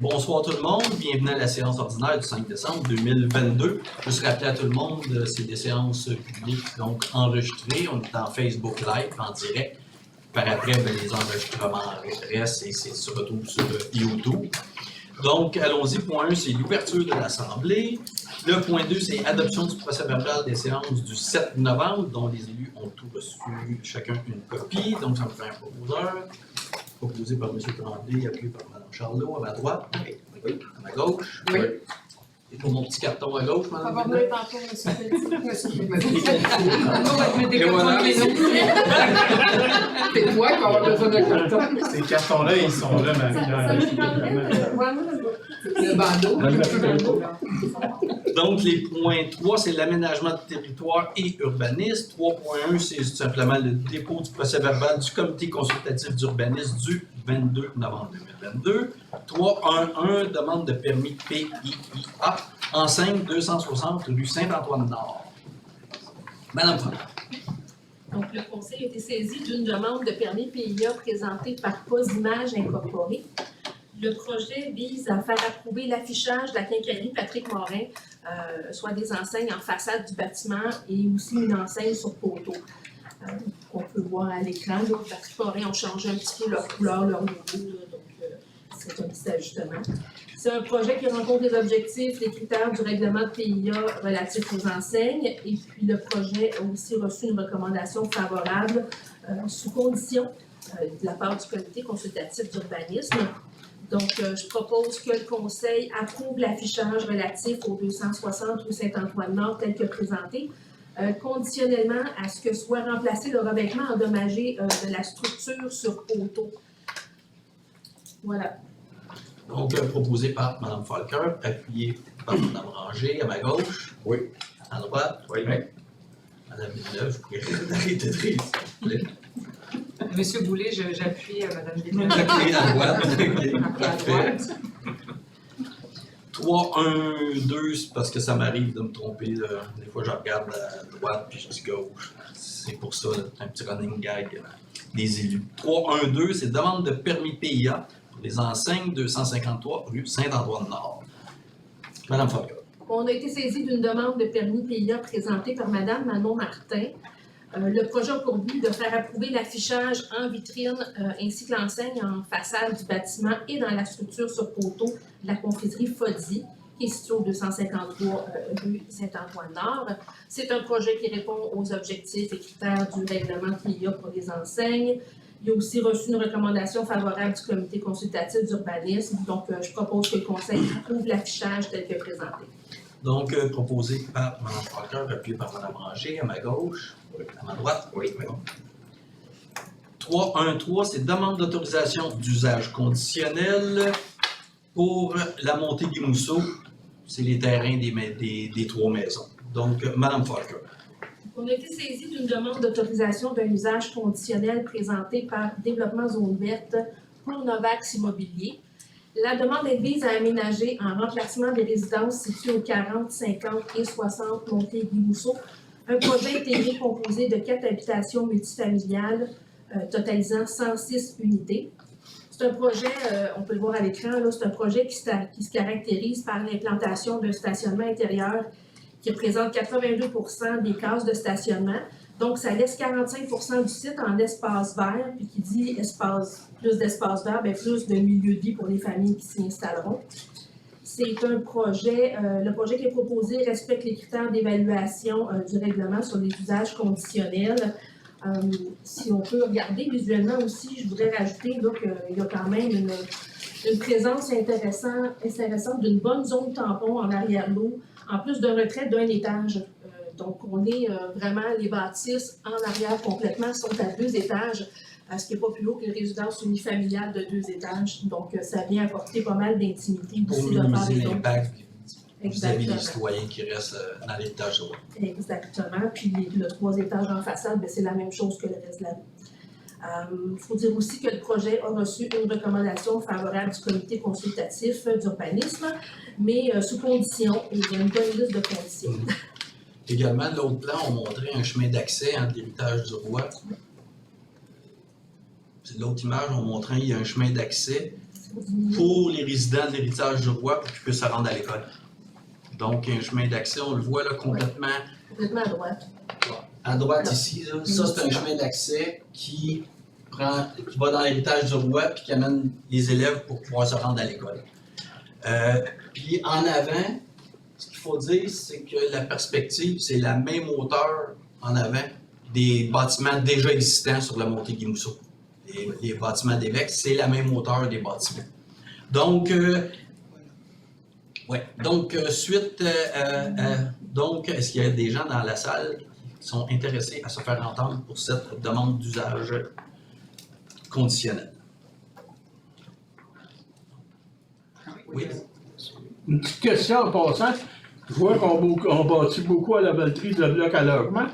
Bonsoir tout le monde, bienvenue à la séance ordinaire du 5 décembre 2022. Juste rappeler à tout le monde, c'est des séances publiques, donc enregistrées. On est en Facebook Live, en direct. Par après, les enregistrements restent et se retrouvent sur YouTube. Donc, allons-y. Point 1, c'est l'ouverture de l'Assemblée. Le point 2, c'est adoption du procès-verbal des séances du 7 novembre, dont les élus ont tous reçu chacun une copie. Donc, ça me fait un proposeur. Proposé par M. Tremblay, appuyé par Mme Charlot, à ma droite, oui. À ma gauche. Oui. Et pour mon petit carton à gauche, Mme On va Villeneuve. voir tantôt, M. On va te mettre des cartons avec les autres. C'est toi qui vas avoir besoin d'un carton. Ces cartons-là, ils sont là, Marie-Pierre. Le bandeau. Donc, les points 3, c'est l'aménagement du territoire et urbanisme. 3.1, c'est tout simplement le dépôt du procès-verbal du comité consultatif d'urbanisme du 22 novembre 2022. 3.1.1, demande de permis PIIA, enseigne 260 rue Saint-Antoine-Nord. Madame Franck. Donc, le Conseil a été saisi d'une demande de permis PIA présentée par Posimage Incorporé. Le projet vise à faire approuver l'affichage de la quincaillerie Patrick Morin, soit des enseignes en façade du bâtiment et aussi une enseigne sur poteau. Qu'on peut voir à l'écran. Là, Patrick Morin ont changé un petit peu leur couleur, leur logo, donc c'est un petit ajustement. C'est un projet qui rencontre les objectifs, les critères du règlement de PIA relatifs aux enseignes. Et puis, le projet a aussi reçu une recommandation favorable sous condition de la part du comité consultatif d'urbanisme. Donc, je propose que le Conseil approuve l'affichage relatif aux 260 rue Saint-Antoine-Nord tel que présenté, conditionnellement à ce que soit remplacé le revêtement endommagé de la structure sur poteau. Voilà. Donc, proposé par Mme Falker, appuyé par Mme Ranger, à ma gauche. Oui. À droite. Oui. Madame Villeneuve, vous pouvez arrêter de rire, s'il vous plaît. Monsieur Boulay, j'appuie Mme Villeneuve. OK, à droite. OK, Après, à parfait. droite. 3-1-2, c'est parce que ça m'arrive de me tromper. Des fois, je regarde à droite puis je dis gauche. C'est pour ça, un petit running gag des élus. 3-1-2, c'est demande de permis PIA pour les enseignes 253 rue Saint-Antoine-Nord. Madame Falca. On a été saisi d'une demande de permis PIA présentée par Mme Manon Martin. Le projet a pour but de faire approuver l'affichage en vitrine ainsi que l'enseigne en façade du bâtiment et dans la structure sur poteau de la confiserie Foddy, qui est située au 253 rue Saint-Antoine-Nord. C'est un projet qui répond aux objectifs et critères du règlement PIA pour les enseignes. Il a aussi reçu une recommandation favorable du comité consultatif d'urbanisme. Donc, je propose que le Conseil approuve l'affichage tel que présenté. Donc, proposé par Mme Falker, appuyé par Mme Ranger, à ma gauche. À ma droite. Oui. 3.1.3, c'est demande d'autorisation d'usage conditionnel pour la montée des mousseaux. C'est les terrains des trois maisons. Donc, Mme Falker. On a été saisi d'une demande d'autorisation d'un usage conditionnel présenté par Développement Zone Verte pour Novax Immobilier. La demande vise à aménager en remplacement des résidences situées aux 40, 50 et 60 Montée-Guy-Mousseau un projet intégré composé de 4 habitations multifamiliales totalisant 106 unités. C'est un projet, on peut le voir à l'écran, c'est un projet qui se caractérise par l'implantation d'un stationnement intérieur qui représente 82 des cases de stationnement. Donc, ça laisse 45 du site en espace vert, puis qui dit plus d'espace vert, bien plus de milieu de vie pour les familles qui s'y installeront. C'est un projet, le projet qui est proposé respecte les critères d'évaluation du règlement sur les usages conditionnels. Si on peut regarder visuellement aussi, je voudrais rajouter qu'il y a quand même une présence intéressante d'une bonne zone tampon en arrière-l'eau, en plus d'un retrait d'un étage. Donc, on est vraiment, les bâtisses en arrière complètement sont à 2 étages, ce qui n'est pas plus haut que les résidences unifamiliales de 2 étages. Donc, ça vient apporter pas mal d'intimité Pour aussi de part minimiser et d'autre. l'impact vis-à-vis des Exactement. citoyens qui restent dans l'étage droit. Exactement. Puis le 3 étages en façade, bien, c'est la même chose que le reste de la rue. Il faut dire aussi que le projet a reçu une recommandation favorable du comité consultatif d'urbanisme, mais sous condition, il y a une bonne liste de conditions. Également, l'autre plan, on montrait un chemin d'accès entre l'héritage du roi. C'est l'autre image, on montrait il y a un chemin d'accès pour les résidents de l'héritage du roi pour qu'ils puissent se rendre à l'école. Donc, un chemin d'accès, on le voit là complètement Complètement à droite. à droite ici. Là. Ça, c'est un chemin d'accès qui va dans l'héritage du roi puis qui amène les élèves pour pouvoir se rendre à l'école. Puis en avant, ce qu'il faut dire, c'est que la perspective, c'est la même hauteur en avant des bâtiments déjà existants sur la montée Guimousseau. Les bâtiments d'évêques, c'est la même hauteur des bâtiments. Donc, suite, donc, est-ce qu'il y a des gens dans la salle qui sont intéressés à se faire entendre pour cette demande d'usage conditionnel? Oui. Une petite question en passant. Je vois qu'on bâtit beaucoup à la Valtrie de blocs à logement.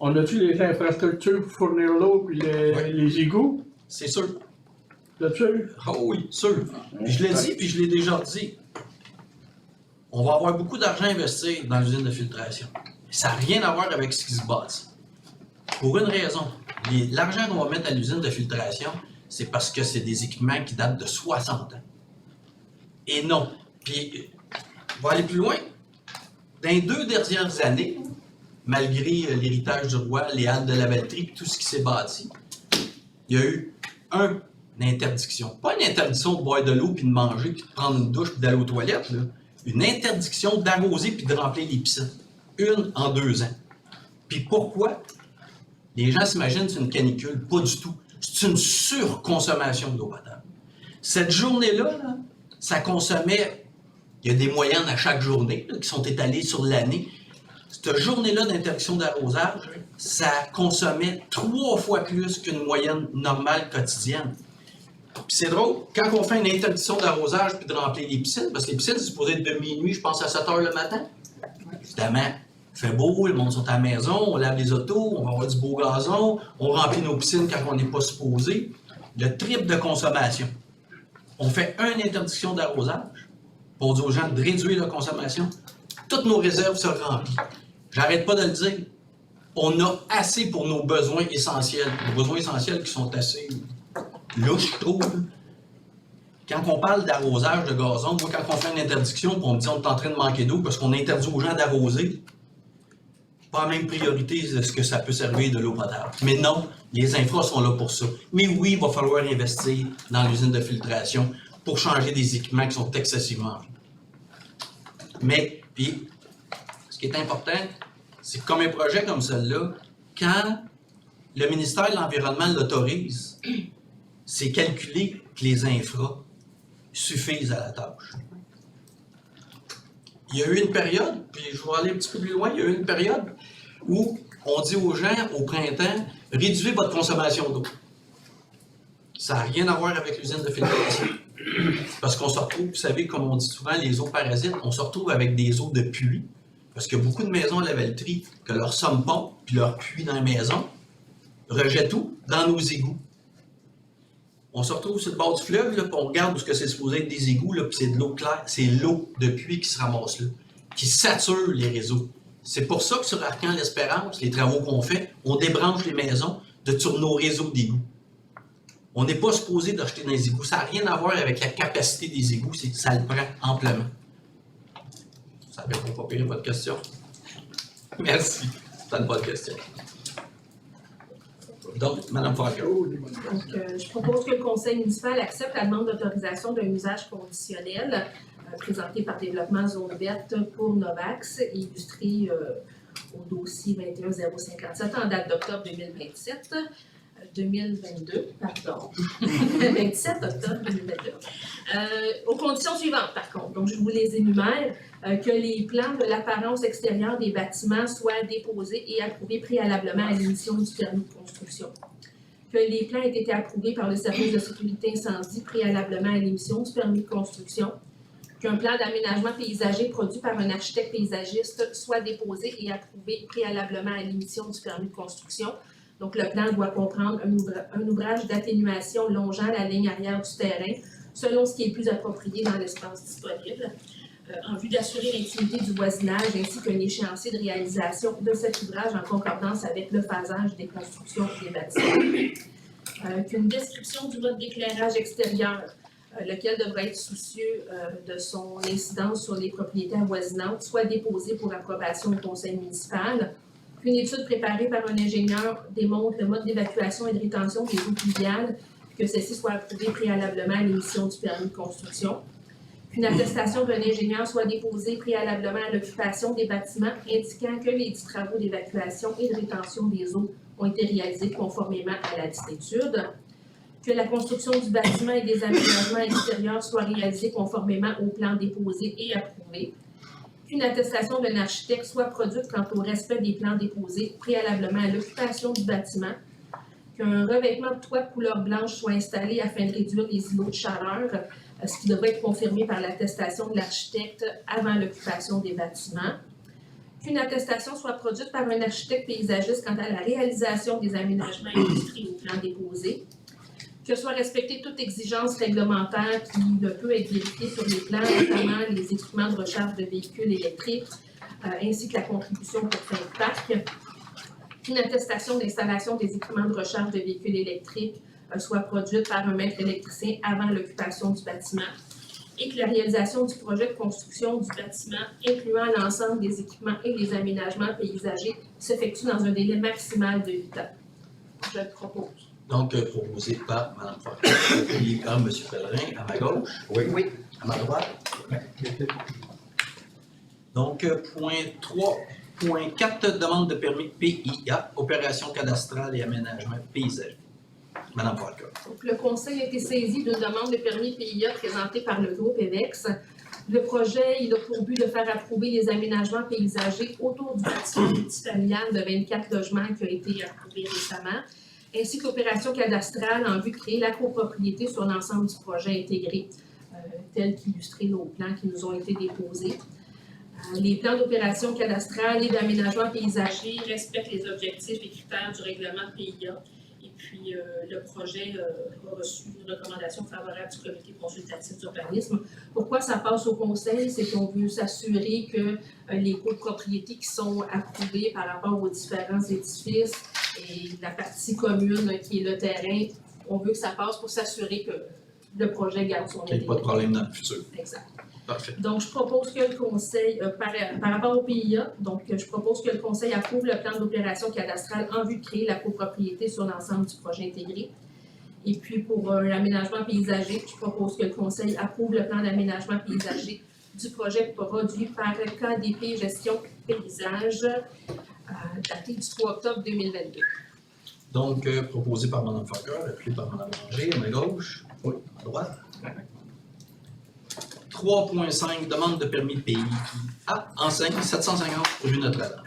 On a-tu les infrastructures pour fournir l'eau et les égouts? C'est sûr. Là-dessus? Oh oui, sûr. Puis je l'ai dit, puis je l'ai déjà dit. On va avoir beaucoup d'argent investi dans l'usine de filtration. Ça n'a rien à voir avec ce qui se bâtit. Pour une raison. L'argent qu'on va mettre à l'usine de filtration, c'est parce que c'est des équipements qui datent de 60 ans. Et non. Puis, on va aller plus loin. Dans les 2 dernières années, malgré l'héritage du roi, les halles de la Valtrie, tout ce qui s'est bâti, il y a eu une interdiction. Pas une interdiction de boire de l'eau, puis de manger, puis de prendre une douche, puis d'aller aux toilettes. Là. Une interdiction d'arroser, puis de remplir les piscines. Une en 2 ans. Puis pourquoi? Les gens s'imaginent que c'est une canicule. Pas du tout. C'est une surconsommation d'eau potable. Cette journée-là, là, ça consommait, il y a des moyennes à chaque journée là, qui sont étalées sur l'année. Cette journée-là d'interdiction d'arrosage, ça consommait 3 fois plus qu'une moyenne normale quotidienne. Puis c'est drôle, quand on fait une interdiction d'arrosage puis de remplir les piscines, parce que les piscines, c'est supposé être de minuit, je pense, à 7 h le matin. Évidemment, il fait beau, le monde sont à la maison, on lave les autos, on va avoir du beau gazon, on remplit nos piscines quand on n'est pas supposé. Le triple de consommation. On fait une interdiction d'arrosage pour dire aux gens de réduire la consommation. Toutes nos réserves se remplissent. J'arrête pas de le dire. On a assez pour nos besoins essentiels. Nos besoins essentiels qui sont assez louches, je trouve. Quand on parle d'arrosage de gazon, moi, quand on fait une interdiction, puis on me dit on est en train de manquer d'eau parce qu'on interdit aux gens d'arroser, pas la même priorité de ce que ça peut servir de l'eau potable. Mais non, les infras sont là pour ça. Mais oui, il va falloir investir dans l'usine de filtration pour changer des équipements qui sont excessivement vieux. Mais, puis, ce qui est important, c'est que comme un projet comme celui-là, quand le ministère de l'Environnement l'autorise, c'est calculé que les infras suffisent à la tâche. Il y a eu une période, puis je vais aller un petit peu plus loin, il y a eu une période où on dit aux gens au printemps, réduisez votre consommation d'eau. Ça n'a rien à voir avec l'usine de filtration. Parce qu'on se retrouve, vous savez, comme on dit souvent, les eaux parasites, on se retrouve avec des eaux de puits. Parce qu'il y a beaucoup de maisons à la Valtrie que leur somme pompe, puis leur puits dans la maison, rejettent tout dans nos égouts. On se retrouve sur le bord du fleuve, là, puis on regarde où ce que c'est supposé être des égouts, là, puis c'est de l'eau claire, c'est l'eau de puits qui se ramasse là, qui sature les réseaux. C'est pour ça que sur Arcan-l'Espérance, les travaux qu'on fait, on débranche les maisons sur nos réseaux d'égouts. On n'est pas supposé d'acheter dans les égouts. Ça n'a rien à voir avec la capacité des égouts, ça le prend amplement. Ça répond pas pire à votre question. Merci. C'est une bonne question. Donc, Mme Falker. Donc, je propose que le conseil municipal accepte la demande d'autorisation d'un usage conditionnel présenté par Développement Zone Verte pour Novax et illustré au dossier 21057 en date d'octobre 2022, pardon. 27 octobre 2022. Aux conditions suivantes, par contre. Donc, je vous les énumère. Que les plans de l'apparence extérieure des bâtiments soient déposés et approuvés préalablement à l'émission du permis de construction. Que les plans aient été approuvés par le service de sécurité incendie préalablement à l'émission du permis de construction. Qu'un plan d'aménagement paysager produit par un architecte paysagiste soit déposé et approuvé préalablement à l'émission du permis de construction. Donc, le plan doit comprendre un ouvrage d'atténuation longeant la ligne arrière du terrain, selon ce qui est le plus approprié dans l'espace disponible, en vue d'assurer l'intimité du voisinage ainsi qu'un échéancier de réalisation de cet ouvrage en concordance avec le phasage des constructions des bâtiments. Qu'une description du mode d'éclairage extérieur lequel devra être soucieux de son incidence sur les propriétés avoisinantes, soit déposé pour approbation au conseil municipal. Qu'une étude préparée par un ingénieur démontre le mode d'évacuation et de rétention des eaux pluviales, que celle-ci soit approuvée préalablement à l'émission du permis de construction. Qu'une attestation d'un ingénieur soit déposée préalablement à l'occupation des bâtiments indiquant que les dits travaux d'évacuation et de rétention des eaux ont été réalisés conformément à la dite étude. Que la construction du bâtiment et des aménagements extérieurs soient réalisés conformément au plan déposé et approuvé. Qu'une attestation d'un architecte soit produite quant au respect des plans déposés préalablement à l'occupation du bâtiment. Qu'un revêtement de toit de couleur blanche soit installé afin de réduire les îlots de chaleur, ce qui devrait être confirmé par l'attestation de l'architecte avant l'occupation des bâtiments. Qu'une attestation soit produite par un architecte paysagiste quant à la réalisation des aménagements industriels au plan déposé. Que soit respectée toute exigence réglementaire qui ne peut être vérifiée sur les plans, notamment les équipements de recharge de véhicules électriques, ainsi que la contribution pour fin de parc. Qu'une attestation d'installation des équipements de recharge de véhicules électriques soit produite par un maître électricien avant l'occupation du bâtiment. Et que la réalisation du projet de construction du bâtiment, incluant l'ensemble des équipements et les aménagements paysagers, s'effectue dans un délai maximal de 8 ans. Je le propose. Donc, proposé par Mme Fortin, puis par M. Pellerin, à ma gauche. Oui. À ma droite. Donc, point 3.4, demande de permis PIA, opération cadastrale et aménagement paysager. Mme Fortin. Donc, le Conseil a été saisi d'une demande de permis PIA présentée par le groupe EVEX. Le projet, il a pour but de faire approuver les aménagements paysagers autour du bâtiment multifamilial de 24 logements qui a été approuvé récemment, ainsi que l'opération cadastrale en vue de créer la copropriété sur l'ensemble du projet intégré, tel qu'illustré aux plans qui nous ont été déposés. Les plans d'opération cadastrale et d'aménagement paysager respectent les objectifs et critères du règlement PIA. Et puis, le projet a reçu une recommandation favorable du comité consultatif d'urbanisme. Pourquoi ça passe au conseil? C'est qu'on veut s'assurer que les copropriétés qui sont approuvées par rapport aux différents édifices et la partie commune qui est le terrain, on veut que ça passe pour s'assurer que le projet garde son Qu'il n'y ait pas de problème dans le futur. Exact. Parfait. Donc, je propose que le Conseil, par rapport au PIA, je propose que le Conseil approuve le plan d'opération cadastrale en vue de créer la copropriété sur l'ensemble du projet intégré. Et puis, pour l'aménagement paysager, je propose que le Conseil approuve le plan d'aménagement paysager du projet produit par KDP Gestion Paysage, daté du 3 octobre 2022. Donc, proposé par Mme Fortin, appuyé par Mme Ranger, à ma gauche. Oui. À droite. 3.5, demande de permis PIA, enseigne 750 rue Notre-Dame.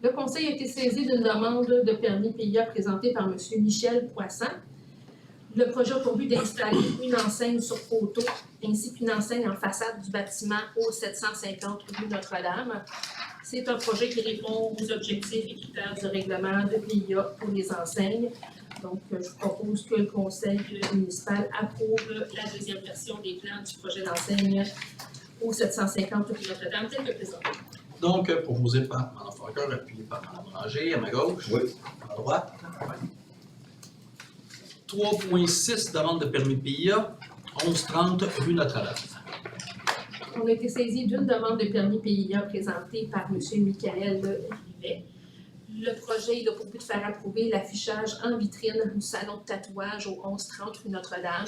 Le Conseil a été saisi d'une demande de permis PIA présentée par M. Michel Poisson. Le projet a pour but d'installer une enseigne sur poteau ainsi qu'une enseigne en façade du bâtiment au 750 rue Notre-Dame. C'est un projet qui répond aux objectifs et critères du règlement de PIA pour les enseignes. Donc, je propose que le Conseil municipal approuve la deuxième version des plans du projet d'enseigne au 750 rue Notre-Dame, tel que présenté. Donc, proposé par Mme Fortin, appuyé par Mme Ranger, à ma gauche. Oui. À ma droite. 3.6, demande de permis PIA, 1130 rue Notre-Dame. On a été saisi d'une demande de permis PIA présentée par M. Michael Rivet. Le projet il a pour but de faire approuver l'affichage en vitrine du salon de tatouage au 1130 rue Notre-Dame.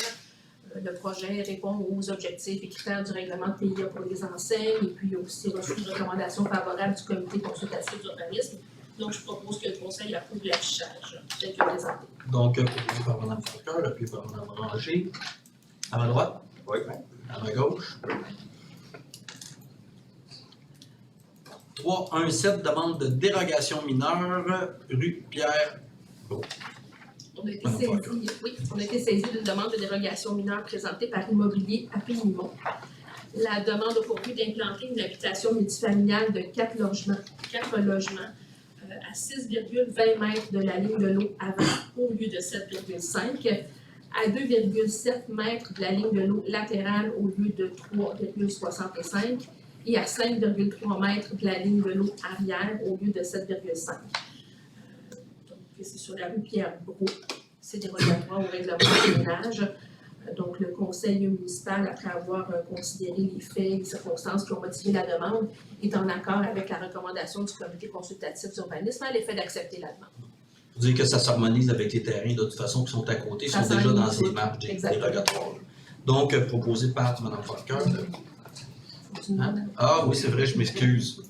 Le projet répond aux objectifs et critères du règlement de PIA pour les enseignes et puis il a aussi reçu une recommandation favorable du comité consultatif d'urbanisme. Donc, je propose que le Conseil approuve l'affichage tel que présenté. Donc, proposé par Mme Fortin, appuyé par Mme Ranger. À ma droite. Oui. À ma gauche. 3.1.7, demande de dérogation mineure, rue Pierre. On a été saisi d'une demande de dérogation mineure présentée par Immobilier à Pénimont. La demande a pour but d'implanter une habitation multifamiliale de 4 logements à 6,20 mètres de la ligne de l'eau avant au lieu de 7,5, à 2,7 mètres de la ligne de l'eau latérale au lieu de 3,65 et à 5,3 mètres de la ligne de l'eau arrière au lieu de 7,5. Donc, c'est sur la rue Pierre-Brault. C'est dérogatoire au règlement du ménage. Donc, le conseil municipal, après avoir considéré les faits, les circonstances qui ont motivé la demande, est en accord avec la recommandation du comité consultatif d'urbanisme à l'effet d'accepter la demande. Vous dites que ça s'harmonise avec les terrains, de toute façon, qui sont à côté, Ça sont déjà s'enligne dans ces tout. marges Exactement. dérogatoires. Donc, proposé par Mme Falker. Tu demandes? Ah oui, c'est vrai, je m'excuse.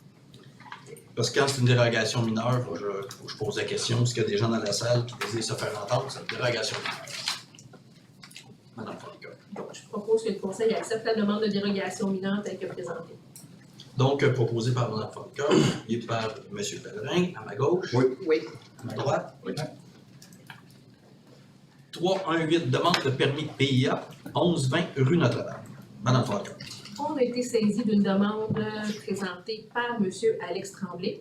Parce que quand c'est une dérogation mineure, faut que je pose la question, parce qu'il y a des gens dans la salle qui désirent se faire entendre, c'est une dérogation mineure. Mme Falker. Donc, je propose que le conseil accepte la demande de dérogation mineure telle que présentée. Donc, proposé par Mme Falker et par M. Pellerin, à ma gauche. Oui. À ma droite. Oui. 318, demande de permis de PIA, 1120 rue Notre-Dame. Mme Falker. On a été saisi d'une demande présentée par M. Alex Tremblay.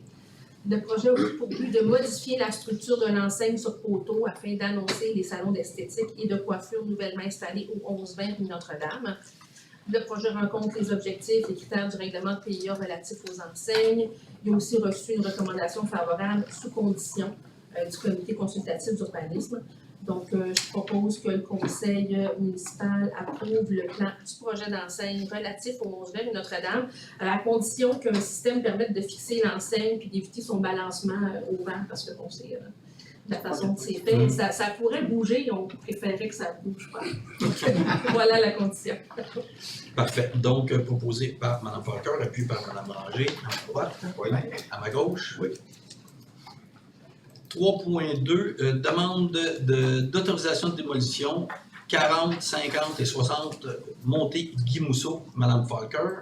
Le projet a pour but de modifier la structure de l'enseigne sur poteau afin d'annoncer les salons d'esthétique et de coiffure nouvellement installés au 1120 rue Notre-Dame. Le projet rencontre les objectifs et critères du règlement de PIA relatif aux enseignes. Il a aussi reçu une recommandation favorable sous condition du comité consultatif d'urbanisme. Donc, je propose que le conseil municipal approuve le plan du projet d'enseigne relatif au 1120 rue Notre-Dame, à condition qu'un système permette de fixer l'enseigne puis d'éviter son balancement au vent, parce que bon, c'est la façon dont c'est fait. Ça pourrait bouger, on préférait que ça ne bouge pas. Voilà la condition. Parfait. Donc, proposé par Mme Falker, appuyé par Mme Ranger, à ma droite. Oui. À ma gauche. Oui. 3.2, demande d'autorisation de démolition 40, 50 et 60 montée Guy Mousseau, Mme Falker.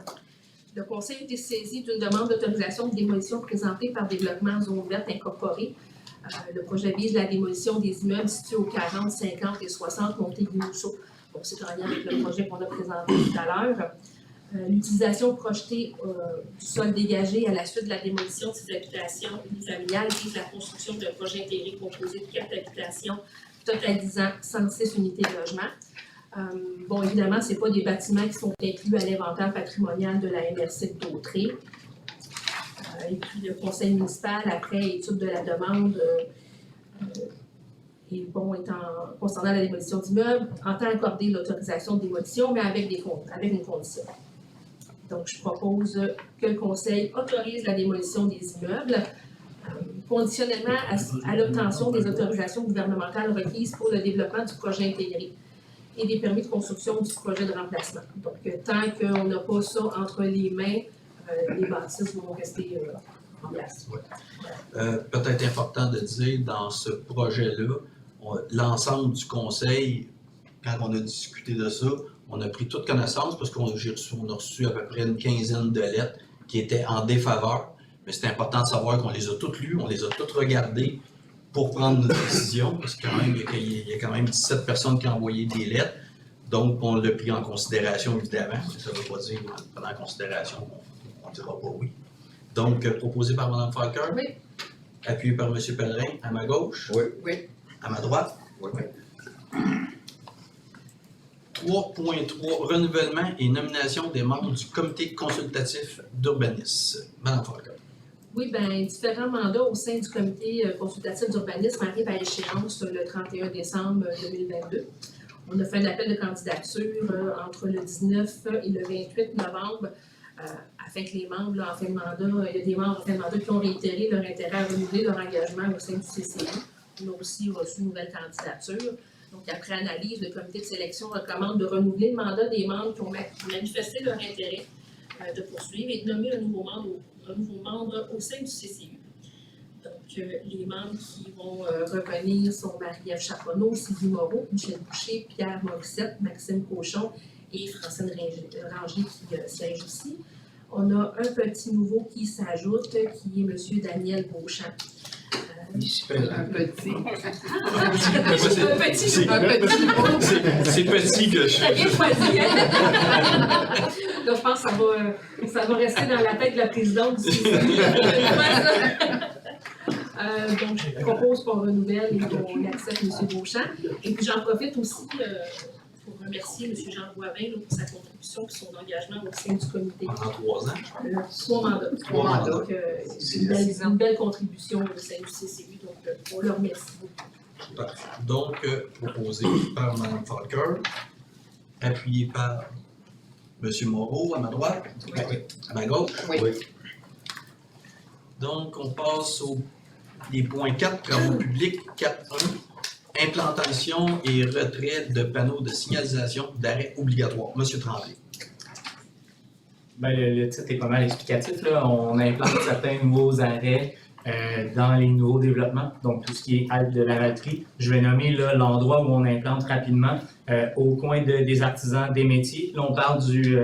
Le conseil a été saisi d'une demande d'autorisation de démolition présentée par Développement Zone Verte Incorporée. Le projet vise la démolition des immeubles situés aux 40, 50 et 60 montée Guy Mousseau. Donc, c'est en lien avec le projet qu'on a présenté tout à l'heure. L'utilisation projetée du sol dégagé à la suite de la démolition de ces habitations unifamiliales vise la construction d'un projet intégré composé de 4 habitations totalisant 106 unités de logement. Bon, évidemment, ce n'est pas des bâtiments qui sont inclus à l'inventaire patrimonial de la MRC de Dautré. Et puis, le conseil municipal, après étude de la demande, et bon, concernant la démolition d'immeubles, entend accorder l'autorisation de démolition, mais avec une condition. Donc, je propose que le conseil autorise la démolition des immeubles, conditionnellement à l'obtention des autorisations gouvernementales requises pour le développement du projet intégré et des permis de construction du projet de remplacement. Donc, tant qu'on n'a pas ça entre les mains, les bâtisses vont rester en place. Peut-être important de dire, dans ce projet-là, l'ensemble du conseil, quand on a discuté de ça, on a pris toute connaissance parce qu'on a reçu à peu près une quinzaine de lettres qui étaient en défaveur. Mais c'est important de savoir qu'on les a toutes lues, on les a toutes regardées pour prendre une décision, parce qu'il y a quand même 17 personnes qui ont envoyé des lettres. Donc, on l'a pris en considération, évidemment. Ça ne veut pas dire qu'on le prend en considération, on ne dira pas oui. Donc, proposé par Mme Falker. Oui. Appuyé par M. Pellerin, à ma gauche. Oui. Oui. À ma droite. Oui. 3.3, renouvellement et nomination des membres du comité consultatif d'urbanisme. Mme Falker. Oui, bien, différents mandats au sein du comité consultatif d'urbanisme arrivent à échéance le 31 décembre 2022. On a fait un appel de candidature entre le 19 et le 28 novembre afin que les membres là, en fin de mandat, il y a des membres en fin de mandat qui ont réitéré leur intérêt à renouveler leur engagement au sein du CCI. On a aussi reçu une nouvelle candidature. Donc, après analyse, le comité de sélection recommande de renouveler le mandat des membres qui ont manifesté leur intérêt de poursuivre et de nommer un nouveau membre au sein du CCU. Donc, les membres qui vont revenir sont Marie-Ève Chaponneau, Sylvie Moreau, Michel Boucher, Pierre Morissette, Maxime Cochon et Francine Ranger qui siège ici. On a un petit nouveau qui s'ajoute, qui est M. Daniel Beauchamp. Un petit. C'est petit que je Très bien choisi. Donc, je pense que ça va rester dans la tête de la présidente du CCI. Donc, je propose qu'on renouvelle et qu'on accepte M. Beauchamp. Et puis, j'en profite aussi pour remercier M. Jean Boivin pour sa contribution et son engagement au sein du comité. pendant 3 ans. 3 mandats. Trois mandats. Donc, c'est une belle contribution au sein du CCU. Donc, on le remercie beaucoup. Parfait. Donc, proposé par Mme Falker. appuyé par M. Moreau, à ma droite. À ma gauche. Oui. Donc, on passe au les points 4, travaux publics, 4.1, implantation et retrait de panneaux de signalisation d'arrêt obligatoire. Monsieur Tremblay. Ben, le titre est pas mal explicatif, là. On implante certains nouveaux arrêts dans les nouveaux développements, donc tout ce qui est halte de Lavaltrie. Je vais nommer là, l'endroit où on implante rapidement, au coin des artisans des métiers. Là, on parle du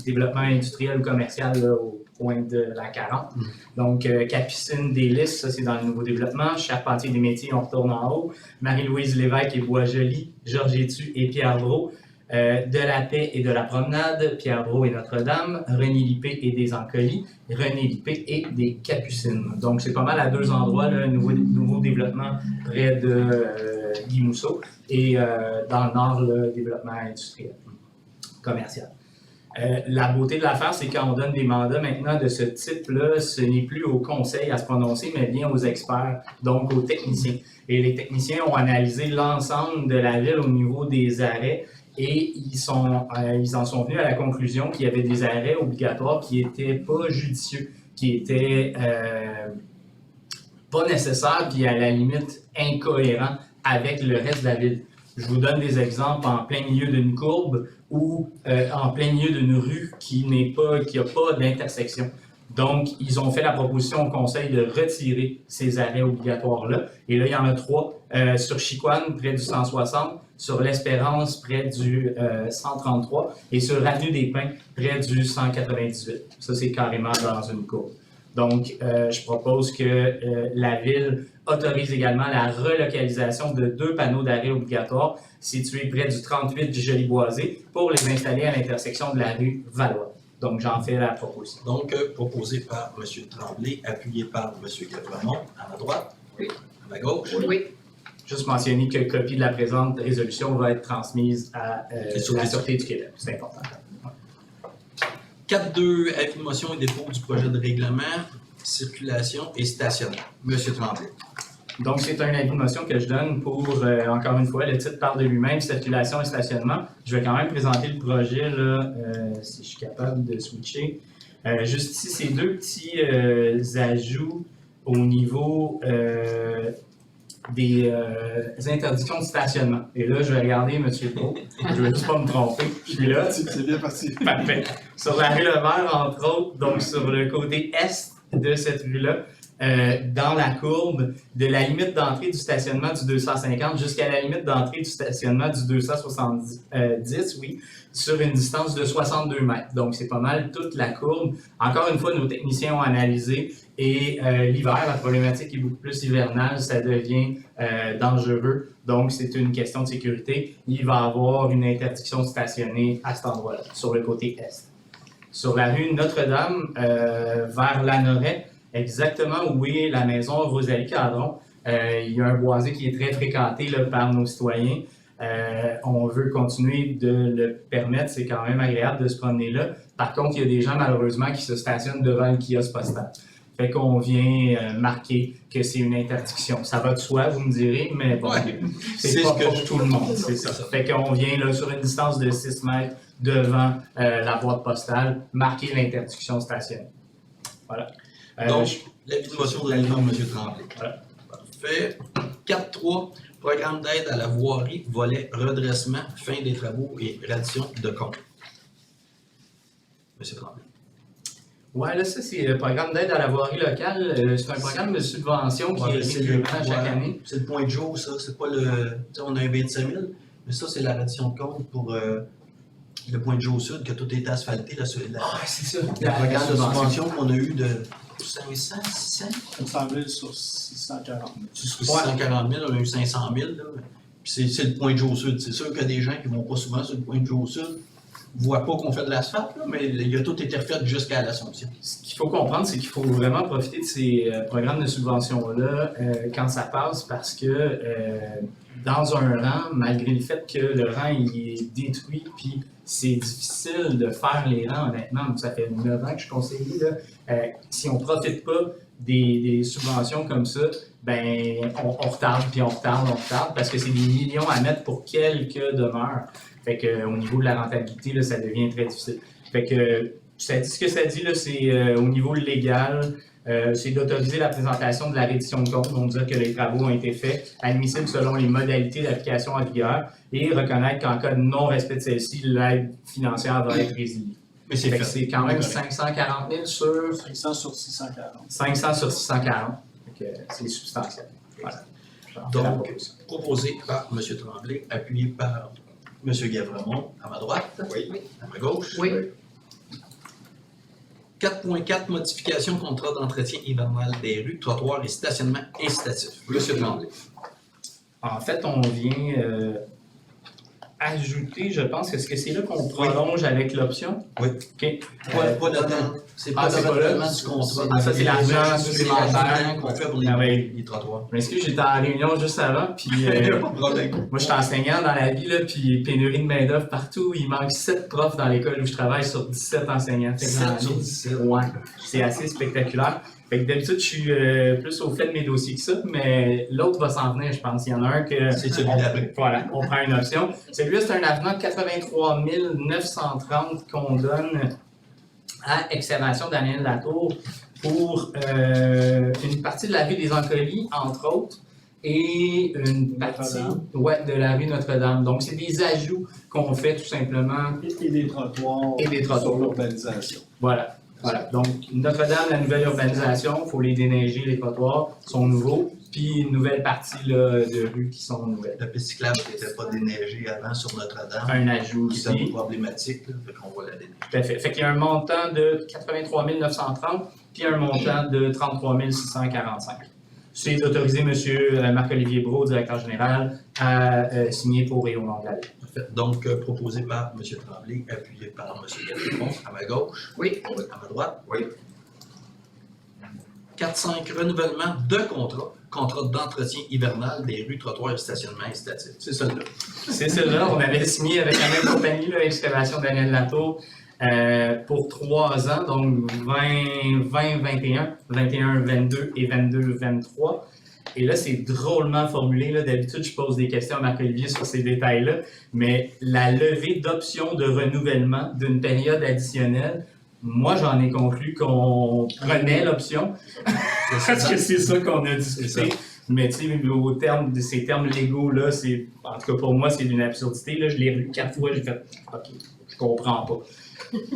développement industriel ou commercial là, au coin de la 40. Donc, Capucine des Lys, ça c'est dans le nouveau développement. Charpentier des métiers, on retourne en haut. Marie-Louise Lévesque et Bois-Joli, Georges Étu et Pierre Brault. De la Paix et de la Promenade, Pierre Brault et Notre-Dame, René Lippé et des Ancolis, René Lippé et des Capucines. Donc, c'est pas mal à deux endroits, là, nouveau développement près de Guy Mousseau et dans le nord, le développement industriel, commercial. La beauté de l'affaire, c'est quand on donne des mandats maintenant de ce type-là, ce n'est plus au conseil à se prononcer, mais bien aux experts, donc aux techniciens. Et les techniciens ont analysé l'ensemble de la ville au niveau des arrêts et ils en sont venus à la conclusion qu'il y avait des arrêts obligatoires qui n'étaient pas judicieux, qui étaient pas nécessaires, puis à la limite incohérents avec le reste de la ville. Je vous donne des exemples en plein milieu d'une courbe ou en plein milieu d'une rue qui n'a pas d'intersection. Donc, ils ont fait la proposition au conseil de retirer ces arrêts obligatoires-là. Et là, il y en a 3. Sur Chicoine, près du 160, sur l'Espérance, près du 133, et sur Avenue des Pins, près du 198. Ça, c'est carrément dans une courbe. Donc, je propose que la Ville autorise également la relocalisation de 2 panneaux d'arrêt obligatoires situés près du 38 du Joliboisé pour les installer à l'intersection de la rue Valois. Donc, j'en fais la proposition. Donc, proposé par M. Tremblay, appuyé par M. Guevremont, à ma droite. Oui. À ma gauche. Oui. Juste mentionner que copie de la présente résolution va être transmise à la Sûreté du Québec. C'est important. 4.2, avis de motion et dépôt du projet de règlement, circulation et stationnement. M. Tremblay. Donc, c'est un avis de motion que je donne pour, encore une fois, le titre parle de lui-même, circulation et stationnement. Je vais quand même présenter le projet, là, si je suis capable de switcher. Juste ici, ces 2 petits ajouts au niveau des interdictions de stationnement. Et là, je vais regarder M. Pau. Je ne vais juste pas me tromper. Je suis là. C'est bien parti. Parfait. Sur la rue Levert, entre autres, donc sur le côté est de cette rue-là, dans la courbe de la limite d'entrée du stationnement du 250 jusqu'à la limite d'entrée du stationnement du 270, oui, sur une distance de 62 mètres. Donc, c'est pas mal toute la courbe. Encore une fois, nos techniciens ont analysé et l'hiver, la problématique est beaucoup plus hivernale, ça devient dangereux. Donc, c'est une question de sécurité. Il va y avoir une interdiction de stationner à cet endroit-là, sur le côté est. Sur la rue Notre-Dame, vers Lanoret, exactement où est la maison Rosalie Cadron. Il y a un boisé qui est très fréquenté là, par nos citoyens. On veut continuer de le permettre, c'est quand même agréable de se promener là. Par contre, il y a des gens malheureusement qui se stationnent devant le kiosque postal. Fait qu'on vient marquer que c'est une interdiction. Ça va de soi, vous me direz, mais bon, c'est pas pour tout le monde, c'est ça. Fait qu'on vient là sur une distance de 6 mètres devant la boîte postale, marquer l'interdiction stationnée. Voilà. Donc, l'avis de motion de l'aliment, M. Tremblay. Voilà. Parfait. 4.3, programme d'aide à la voirie, volet redressement, fin des travaux et reddition de comptes. M. Tremblay. Oui, là, ça, c'est le programme d'aide à la voirie locale. C'est un programme de subvention qui est régulièrement chaque année. C'est le point de jour, ça. C'est pas le. Tu sais, on a un 25 000, mais ça, c'est la reddition de compte pour le point de jour sud, que tout est asphalté. Là, C'est ça. le programme de subvention qu'on a eu de 500, 600. 500 000 sur 640 000. Sur 640 000, on a eu 500 000. Là. Puis c'est le point de jour sud. C'est sûr qu'il y a des gens qui ne vont pas souvent sur le point de jour sud. Ne voient pas qu'on fait de l'asphalte, mais il a tout été refait jusqu'à l'Assomption. Ce qu'il faut comprendre, c'est qu'il faut vraiment profiter de ces programmes de subvention-là quand ça passe parce que dans un rang, malgré le fait que le rang il est détruit, puis c'est difficile de faire les rangs, honnêtement. Ça fait 9 ans que je suis conseiller. Là. Si on ne profite pas des subventions comme ça, ben on retarde, puis on retarde, parce que c'est des millions à mettre pour quelques demeures. Fait que au niveau de la rentabilité, là, ça devient très difficile. Fait que ça dit ce que ça dit, là, c'est au niveau légal, c'est d'autoriser la présentation de la reddition de compte, donc dire que les travaux ont été faits, admissibles selon les modalités d'application en vigueur, et reconnaître qu'en cas de non-respect de celle-ci, l'aide financière va être résiliée. Mais c'est Fait que fait. c'est quand même Correct. 540 000 sur 500 sur 640. 500 sur 640. Fait que c'est substantiel. Voilà. J'en fais la Donc, proposition. proposé par M. Tremblay, appuyé par M. Gavremont, à ma droite. Oui. À ma gauche. Oui. 4.4, modification contrat d'entretien hivernal des rues, trottoirs et stationnement incitatif. M. Tremblay. En fait, on vient ajouter, je pense, est-ce que c'est là qu'on prolonge avec l'option? Oui. OK. Pas le temps. C'est pas c'est le pas renouvellement là. du contrat. Ah, ça, c'est l'argent supplémentaire qu'on fait pour les, Ah oui. les trottoirs. Je m'excuse, j'étais en réunion juste avant, puis Il n'y a pas de problème. moi, je suis enseignant dans la vie, là, puis pénurie de main-d'œuvre partout. Il manque 7 profs dans l'école où je travaille sur 17 enseignants. Fait que dans la 7 sur vie, 17. Ouais, c'est assez spectaculaar. Fait que d'habitude, je suis plus au fait de mes dossiers que ça, mais l'autre va s'en venir, je pense. Il y en a un que. C'est celui d'après. Voilà, on prend une option. Celui-là, c'est un avenant de 83 930 qu'on donne à Excavation Daniel Latour pour une partie de la rue des Encolis, entre autres, et une partie de la rue Notre-Dame. Donc, c'est des ajouts qu'on fait tout simplement. Et des trottoirs. Et des trottoirs. Sur l'urbanisation. Voilà. Voilà. Donc, Notre-Dame, la nouvelle urbanisation, il faut les déneiger, les trottoirs sont nouveaux, puis une nouvelle partie là, de rues qui sont nouvelles. La piste cyclable n'était pas déneigée avant sur Notre-Dame. Un ajout Qui est un peu aussi. problématique, là, fait qu'on va la déneiger. Tout à fait. Fait qu'il y a un montant de 83 930, puis un montant de 33 645. C'est d'autoriser M. Marc-Olivier Brault, directeur général, à signer pour et au nom de la Ville. Parfait. Donc, proposé par M. Tremblay, appuyé par M. Gavremont, à ma gauche. Oui. À ma droite. Oui. 4.5, renouvellement de contrat d'entretien hivernal des rues, trottoirs et stationnement incitatif. C'est celui-là. C'est celle-là. On avait signé avec la même compagnie, là, Excavation Daniel Latour, pour 3 ans, donc 20-21, 21-22 et 22-23. Et là, c'est drôlement formulé. Là. D'habitude, je pose des questions à Marc-Olivier sur ces détails-là, mais la levée d'options de renouvellement d'une période additionnelle, moi, j'en ai conclu qu'on prenait l'option, parce que c'est ça qu'on a discuté. Mais tu sais, au terme de ces termes légaux-là, c'est, en tout cas pour moi, c'est d'une absurdité. Là. Je l'ai lu 4 fois, j'ai fait « OK, je comprends pas ».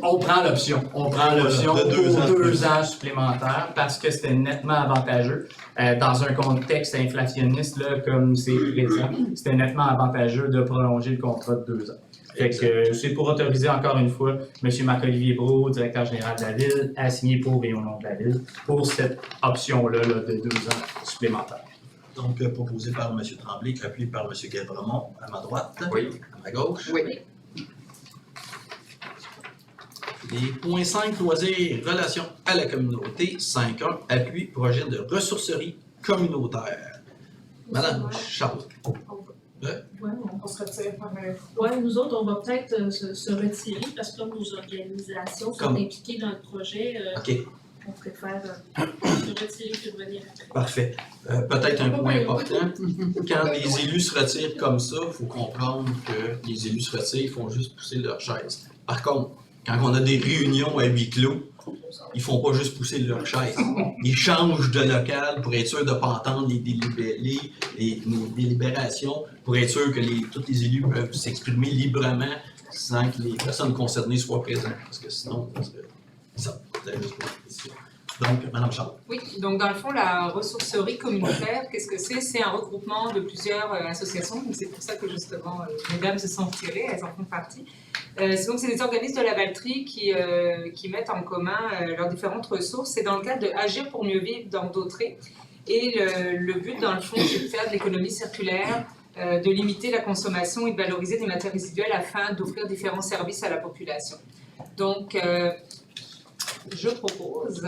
On prend l'option. On prend l'option De deux pour ans 2 ans supplémentaires parce que c'était nettement avantageux. Dans un contexte inflationniste là, comme c'est présent, c'était nettement avantageux de prolonger le contrat de 2 ans. Fait que c'est pour autoriser encore une fois M. Marc-Olivier Brault, directeur général de la Ville, à signer pour et au nom de la Ville pour cette option-là là, de 2 ans supplémentaires. Donc, proposé par M. Tremblay, appuyé par M. Gavremont, à ma droite. Oui. À ma gauche. Oui. Les points 5, loisirs, relations à la communauté. 5.1, appui, projet de ressourcerie communautaire. Madame Charles. On se retire par ouais, nous autres, on va peut-être se retirer parce que comme nos organisations sont impliquées dans le projet, OK, on préfère se retirer puis revenir après. parfait. Peut-être un point important. Quand les élus se retirent comme ça, il faut comprendre que les élus se retirent, ils font juste pousser leur chaise. Par contre, quand on a des réunions à huis clos, ils font pas juste pousser leur chaise. Ils changent de local pour être sûr de ne pas entendre les délibérations, pour être sûr que tous les élus peuvent s'exprimer librement sans que les personnes concernées soient présentes. Parce que sinon, ça, vous avez juste pas de question. Donc, Mme Charles. Oui, donc dans le fond, la ressourcerie communautaire, qu'est-ce que c'est? C'est un regroupement de plusieurs associations, donc c'est pour ça que justement, mesdames se sont retirées, elles en font partie. Donc c'est des organismes de la Valtrie qui mettent en commun leurs différentes ressources. C'est dans le cadre de Agir pour mieux vivre dans Dautré. Et le but, dans le fond, c'est de faire de l'économie circulaire, de limiter la consommation et de valoriser des matières résiduelles afin d'offrir différents services à la population. Donc, je propose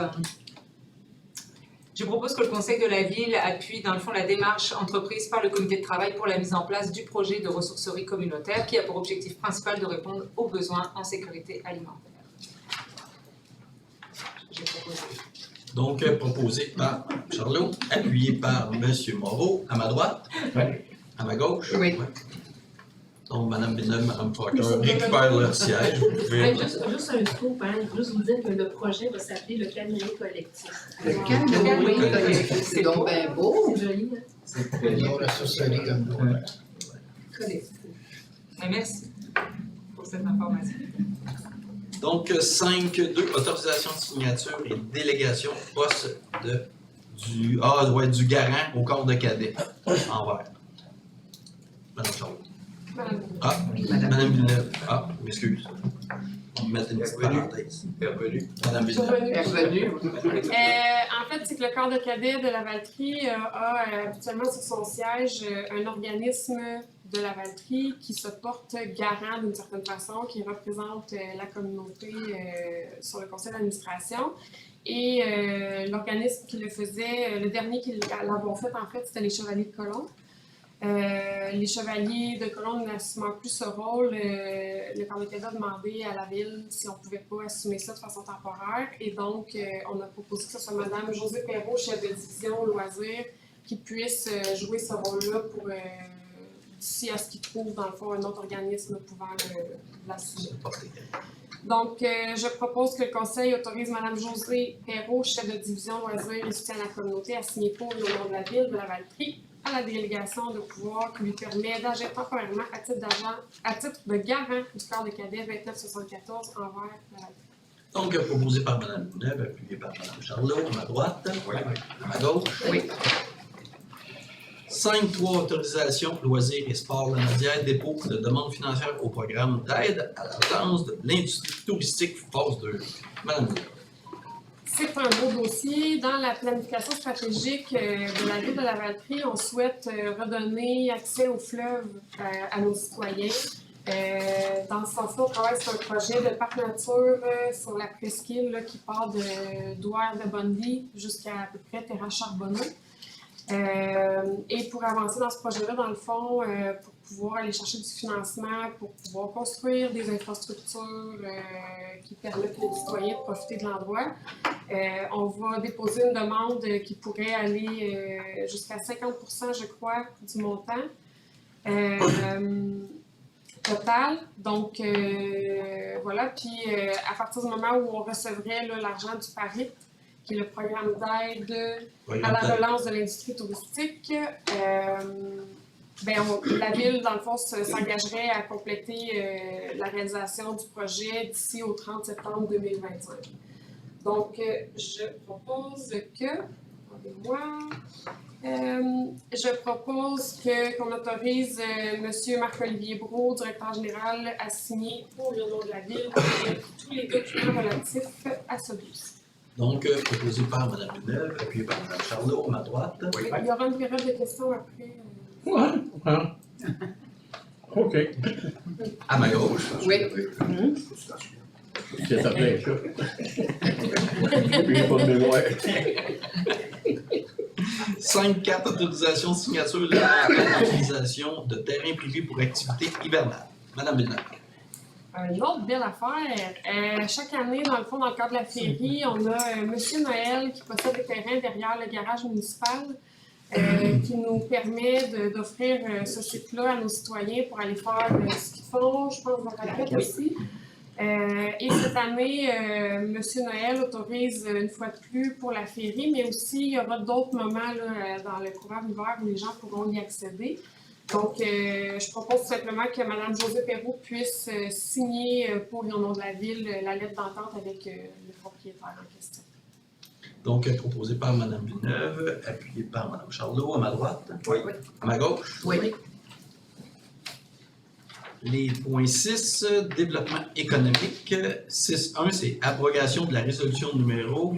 que le Conseil de la Ville appuie dans le fond la démarche entreprise par le comité de travail pour la mise en place du projet de ressourcerie communautaire qui a pour objectif principal de répondre aux besoins en sécurité alimentaire. J'ai proposé. Donc, proposé par Charlot, appuyé par M. Moreau, à ma droite. Ouais. À ma gauche. Oui. Ouais. Donc, Mme Villeneuve, Mme Parker récupèrent leur siège. Vous pouvez... Hey, juste un scoop, hein, juste vous dire que le projet va s'appeler le calendrier collectif. Le calendrier collectif, c'est donc bien beau. C'est joli, hein? Ils ont la sorcellerie comme nous. Ouais. Collectif. Mais merci pour cette information. Donc, 5.2, autorisation de signature et délégation poste du garant au corps de cadet en vert. Madame Charlot. Ah, Madame Villeneuve. Ah, m'excuse. On va mettre une petite parenthèse. Madame Villeneuve. Bienvenue. En fait, c'est que le corps de cadet de la Valtrie a habituellement sur son siège un organisme de la Valtrie qui se porte garant d'une certaine façon, qui représente la communauté sur le conseil d'administration. Et l'organisme qui le faisait, le dernier qui l'avons fait, en fait, c'était les Chevaliers de Colomb. Les Chevaliers de Colomb n'assumant plus ce rôle, le corps de cadet a demandé à la ville si on ne pouvait pas assumer ça de façon temporaire. Et donc, on a proposé que ce soit Mme Josée Perrault, chef de division loisirs, qui puisse jouer ce rôle-là pour d'ici à ce qu'il trouve, dans le fond, un autre organisme pouvant l'assumer. Donc, je propose que le Conseil autorise Mme Josée Perrault, chef de division loisirs et soutien à la communauté, à signer pour le nom de la ville de la Valtrie à la délégation de pouvoir qui lui permet d'agir temporairement à titre de garant du corps de cadet 2974 envers la Valtrie. Donc, proposé par Mme Villeneuve, appuyé par Mme Charlot, à ma droite. À ma gauche. Oui. 5.3, autorisation, loisirs et sports lanadières, dépôt de demande financière au programme d'aide à la relance de l'industrie touristique phase 2. Madame Villeneuve. C'est un beau dossier. Dans la planification stratégique de la ville de la Valtrie, on souhaite redonner accès au fleuve à nos citoyens. Dans ce sens-là, on travaille sur un projet de parc nature sur la presqu'île là, qui part de Douar de Bondy jusqu'à à peu près Terra Charbonneau. Et pour avancer dans ce projet-là, dans le fond, pour pouvoir aller chercher du financement, pour pouvoir construire des infrastructures qui permettent aux citoyens de profiter de l'endroit, on va déposer une demande qui pourrait aller jusqu'à 50%, je crois, du montant total. Donc, voilà. Puis, à partir du moment où on recevrait l'argent du PARIT, qui est le programme d'aide à la relance de l'industrie touristique, la ville, dans le fond, s'engagerait à compléter la réalisation du projet d'ici au 30 septembre 2025. Donc, je propose que, je propose qu'on autorise M. Marc-Olivier Brault, directeur général, à signer pour le nom de la ville avec tous les documents relatifs à ce dossier. Donc, proposé par Mme Villeneuve, appuyé par Mme Charlot, à ma droite. Il y aura une période de questions après. Ouais. OK. À ma gauche. Oui. C'est après ça. J'ai pas de mémoire. 5.4, autorisation de signature de la utilisation de terrains privés pour activités hivernales. Madame Villeneuve. Une autre belle affaire. Chaque année, dans le fond, dans le cadre de la féerie, on a M. Noël qui possède des terrains derrière le garage municipal qui nous permet d'offrir ce site-là à nos citoyens pour aller faire ce qu'ils font, je pense, dans la fête aussi. Et cette année, M. Noël autorise une fois de plus pour la féerie, mais aussi il y aura d'autres moments là, dans le courant de l'hiver où les gens pourront y accéder. Donc, je propose tout simplement que Mme Josée Perrault puisse signer pour le nom de la ville la lettre d'entente avec le propriétaire en question. Donc, proposé par Mme Villeneuve, appuyé par Mme Charlot, à ma droite. Oui. À ma gauche. Oui. Les points 6, développement économique. 6.1, c'est abrogation de la résolution numéro,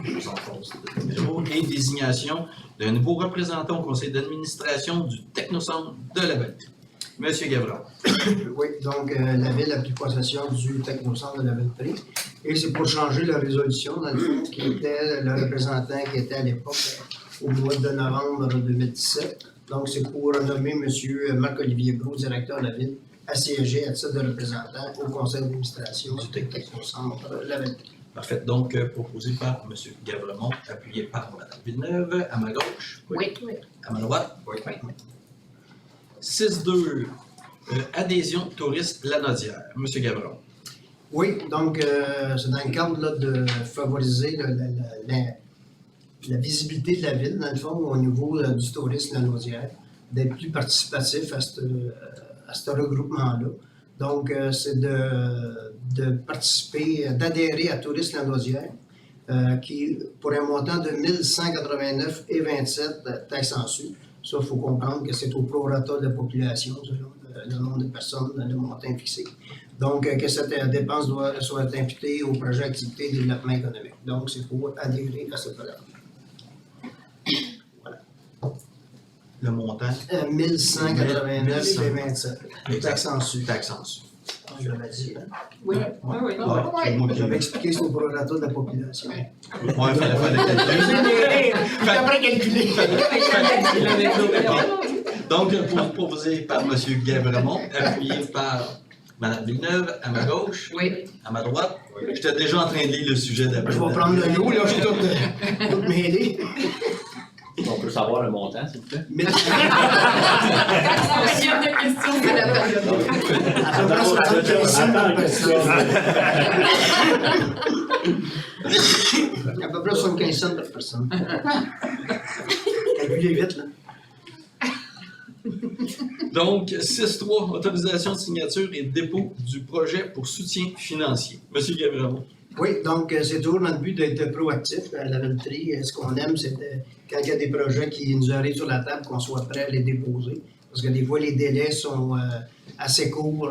et désignation d'un nouveau représentant au conseil d'administration du Technocentre de la Valtrie. Monsieur Gavron. Oui, donc la ville a pris possession du Technocentre de la Valtrie. Et c'est pour changer la résolution, dans le fond, qui était le représentant qui était à l'époque au mois de novembre 2017. Donc c'est pour nommer M. Marc-Olivier Brault, directeur de la ville, assiégé à titre de représentant au conseil d'administration du Technocentre de la Valtrie. Parfait. Donc, proposé par M. Gavremont, appuyé par Mme Villeneuve. À ma gauche? Oui. À ma droite? Oui. 6-2, adhésion touriste Lanaudière. M. Gavremont. Oui, donc c'est dans le cadre là, de favoriser la visibilité de la ville, dans le fond, au niveau du tourisme lanaudière, d'être plus participatif à ce regroupement-là. Donc, c'est de participer, d'adhérer à Tourisme Lanaudière, qui, pour un montant de 1189,27 taxes en su. Ça, il faut comprendre que c'est au prorata de la population, selon le nombre de personnes, le montant fixé. Donc, que cette dépense soit imputée au projet activité de développement économique. Donc, c'est pour adhérer à ce programme. Le montant? 1189,27 taxes en su. Taxe en su. Je l'avais dit, hein? Oui. Ouais, oui. c'est moi qui J'avais expliqué c'est au prorata de la population. Ouais, fallait calculer. Après calculer. Donc, proposé par M. Gavremont, appuyé par Mme Villeneuve, à ma gauche, Oui. à ma droite. J'étais déjà en train de lire le sujet d'après. Je vais prendre le lot, là, je suis tout mêlé. On peut savoir le montant, s'il vous plaît? Mais- Période de questions, c'est la période. À peu près 75 cents par personne. Calculez vite, là. Donc, 6-3, autorisation de signature et dépôt du projet pour soutien financier. M. Gavremont. Oui, donc c'est toujours dans le but d'être proactif à la Valtrie. Ce qu'on aime, c'est quand il y a des projets qui nous arrivent sur la table, qu'on soit prêt à les déposer. Parce que des fois, les délais sont assez courts pour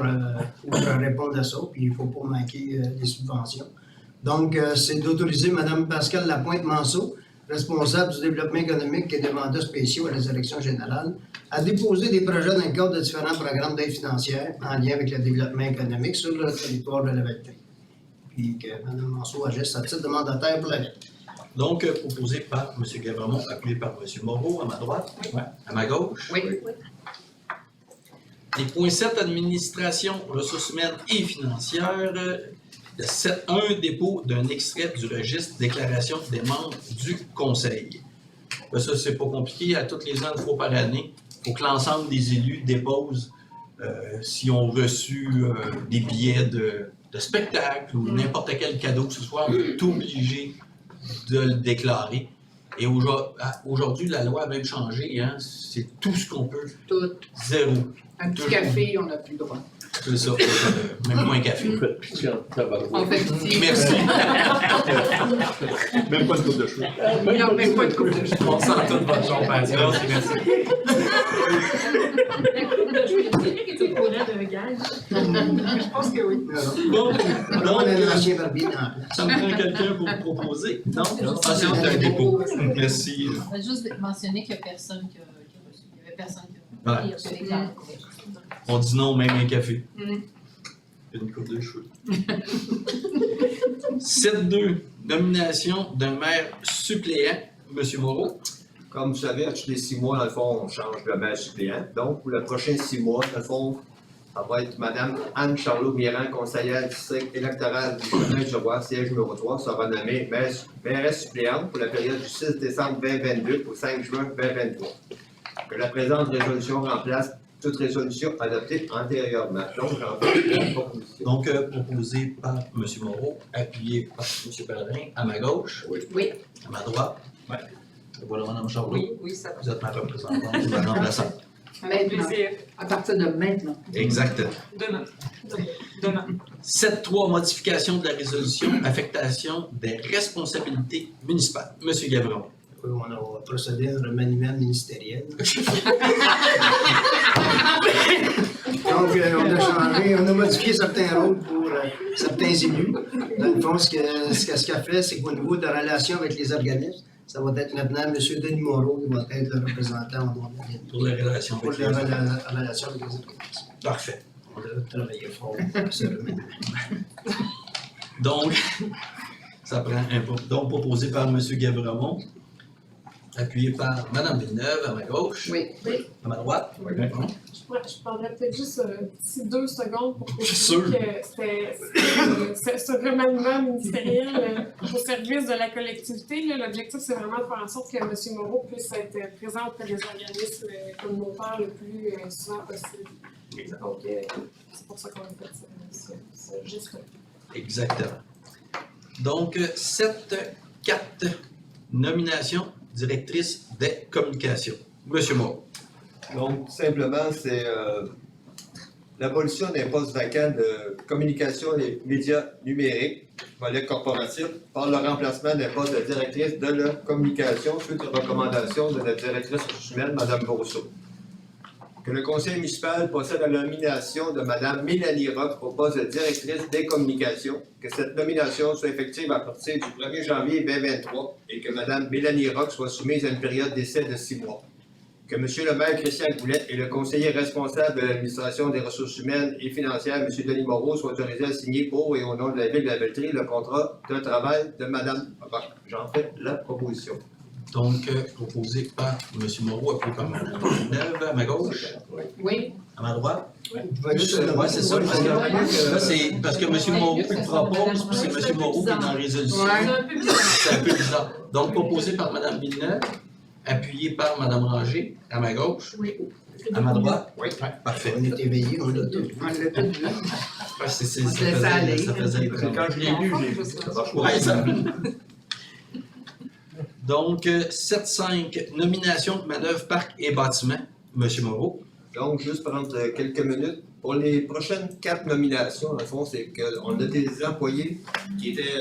répondre à ça, puis il ne faut pas manquer les subventions. Donc, c'est d'autoriser Mme Pascale Lapointe-Manceau, responsable du développement économique et des mandats spéciaux à la direction générale, à déposer des projets dans le cadre de différents programmes d'aide financière en lien avec le développement économique sur le territoire de la Valtrie. Puis que Mme Manceau agisse à titre de mandataire pour la ville. Donc, proposé par M. Gavremont, appuyé par M. Moreau, à ma droite, à ma gauche. Oui. Les points 7, administration, ressources humaines et financières. Le 7.1, dépôt d'un extrait du registre déclaration des membres du conseil. Là, ça, c'est pas compliqué. À tous les ans, une fois par année, il faut que l'ensemble des élus déposent s'ils ont reçu des billets de spectacle ou n'importe quel cadeau que ce soit, on est obligé de le déclarer. Et aujourd'hui, la loi a même changé, hein? C'est tout ce qu'on peut. Tout. Zéro. Un petit café, on n'a plus le droit. C'est ça. Même pas un café. On fait petit. Merci. Même pas de coupe de cheveux. Non, même pas de coupe de cheveux. On sent toute votre compassion. Merci. C'est au courant d'un gag. Je pense que oui. Bon, On donc, a un ancien barbier dans la place. ça me prend quelqu'un pour proposer. Non? Ah, c'est un dépôt. Merci. On va juste mentionner qu'il n'y a personne qui a reçu. Il n'y avait personne qui a Voilà. reçu. C'est clair. On dit non, même un café. Une coupe de cheveux. 7-2, nomination d'un maire suppléant, M. Moreau. Comme vous savez, à tous les 6 mois, dans le fond, on change de maire suppléant. Donc, pour les prochains 6 mois, dans le fond, ça va être Mme Anne Charlot-Mirand, conseillère du district électoral du chemin du roi, siège numéro 3, sera nommée mairesse suppléante pour la période du 6 décembre 2022 au 5 juin 2023. Que la présente résolution remplace toute résolution adoptée antérieurement. Donc, j'en fais la proposition. Donc, proposé par M. Moreau, appuyé par M. Pellerin, à ma gauche. Oui. À ma droite. Ouais. Voilà, Mme Charlot. Oui, ça va. Vous êtes ma représentante, ma remplaçante. Avec Maintenant. plaisir. À partir de maintenant. Exactement. Demain. 7.3, modification de la résolution, affectation des responsabilités municipales. M. Gavremont. On a procédé à un remaniement ministériel. Donc, on a modifié certains rôles pour certains élus. Dans le fond, ce qu'a fait, c'est qu'au niveau de la relation avec les organismes, ça va être maintenant M. Denis Moreau qui va être le représentant au nom de la ville. Pour les relations Pour avec les les relations avec les organismes. Parfait. On a travaillé fort pour ce remaniement. Donc, ça prend donc proposé par M. Gavremont, appuyé par Mme Villeneuve à ma gauche, Oui. à ma droite. Je prendrais peut-être juste d'ici 2 secondes pour Je suis sûr. préciser que c'était ce remaniement ministériel service de la collectivité. Là, l'objectif, c'est vraiment de faire en sorte que M. Moreau puisse être présent auprès des organismes communautaires le plus souvent possible. Donc, c'est pour ça qu'on a fait ce geste-là. Exactement. Donc, 7-4 nominations directrice des communications. Monsieur Moreau. Donc, tout simplement, c'est l'abolition des postes vacants de communication et médias numériques, volet corporatif, par le remplacement des postes de directrice de la communication suite aux recommandations de la directrice ressources humaines, Mme Brousseau. Que le conseil municipal procède à la nomination de Mme Mélanie Roch au poste de directrice des communications, que cette nomination soit effective à partir du 1er janvier 2023 et que Mme Mélanie Roch soit soumise à une période d'essai de 6 mois. Que M. le maire Christian Goulet et le conseiller responsable de l'administration des ressources humaines et financières, M. Denis Moreau, soient autorisés à signer pour et au nom de la ville de la Belletrie le contrat de travail de Mme Roch. J'en fais la proposition. Donc, proposé par M. Moreau, appuyé par Mme Villeneuve, à ma gauche. Oui. À ma droite. Oui, c'est ça. Parce que M. Moreau le propose, puis c'est M. Moreau qui est dans la résolution. C'est un peu bizarre. Donc, proposé par Mme Villeneuve, appuyé par Mme Ranger, à ma gauche. Oui. À ma droite. Oui. Parfait. On est éveillés, on l'a tout vu. Ouais, On se laisse aller. Ça faisait Quand je l'ai lu, j'ai vu. Ça marche pas. Ouais, ça. Donc, 7-5, nomination de manœuvre parc et bâtiment. M. Moreau. Donc, juste prendre quelques minutes. Pour les prochaines 4 nominations, dans le fond, c'est qu'on a des employés qui étaient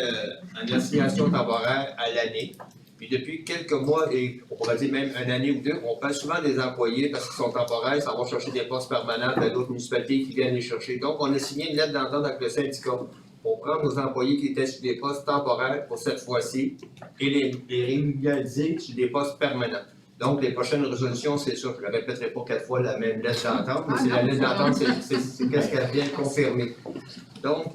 en assignation temporaire à l'année. Puis depuis quelques mois, et on va dire même une année ou deux, on passe souvent des employés parce qu'ils sont temporaires, ça va chercher des postes permanents dans d'autres municipalités qui viennent les chercher. Donc, on a signé une lettre d'entente avec le syndicat pour prendre nos employés qui étaient sur des postes temporaires pour cette fois-ci et les régulariser sur des postes permanents. Donc, les prochaines résolutions, c'est sûr, je ne répéterai pas 4 fois la même lettre d'entente, mais c'est la lettre d'entente, c'est qu'est-ce qu'elle vient confirmer. Donc,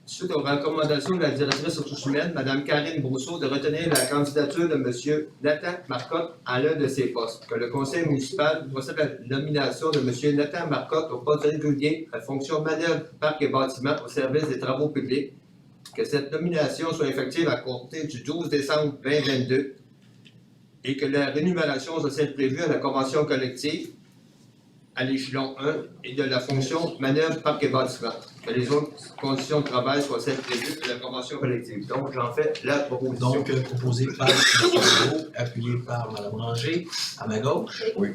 suite aux recommandations de la directrice ressources humaines, Mme Karine Brousseau, de retenir la candidature de M. Nathan Marcotte à l'un de ses postes. Que le conseil municipal procède à la nomination de M. Nathan Marcotte au poste régulier à fonction manœuvre, parc et bâtiment au service des travaux publics. Que cette nomination soit effective à compter du 12 décembre 2022 et que la rémunération soit celle prévue à la convention collective à l'échelon 1 et de la fonction manœuvre, parc et bâtiment. Que les autres conditions de travail soient celles prévues de la convention collective. Donc, j'en fais la proposition. Donc, proposé par M. Moreau, appuyé par Mme Ranger, à ma gauche. Oui.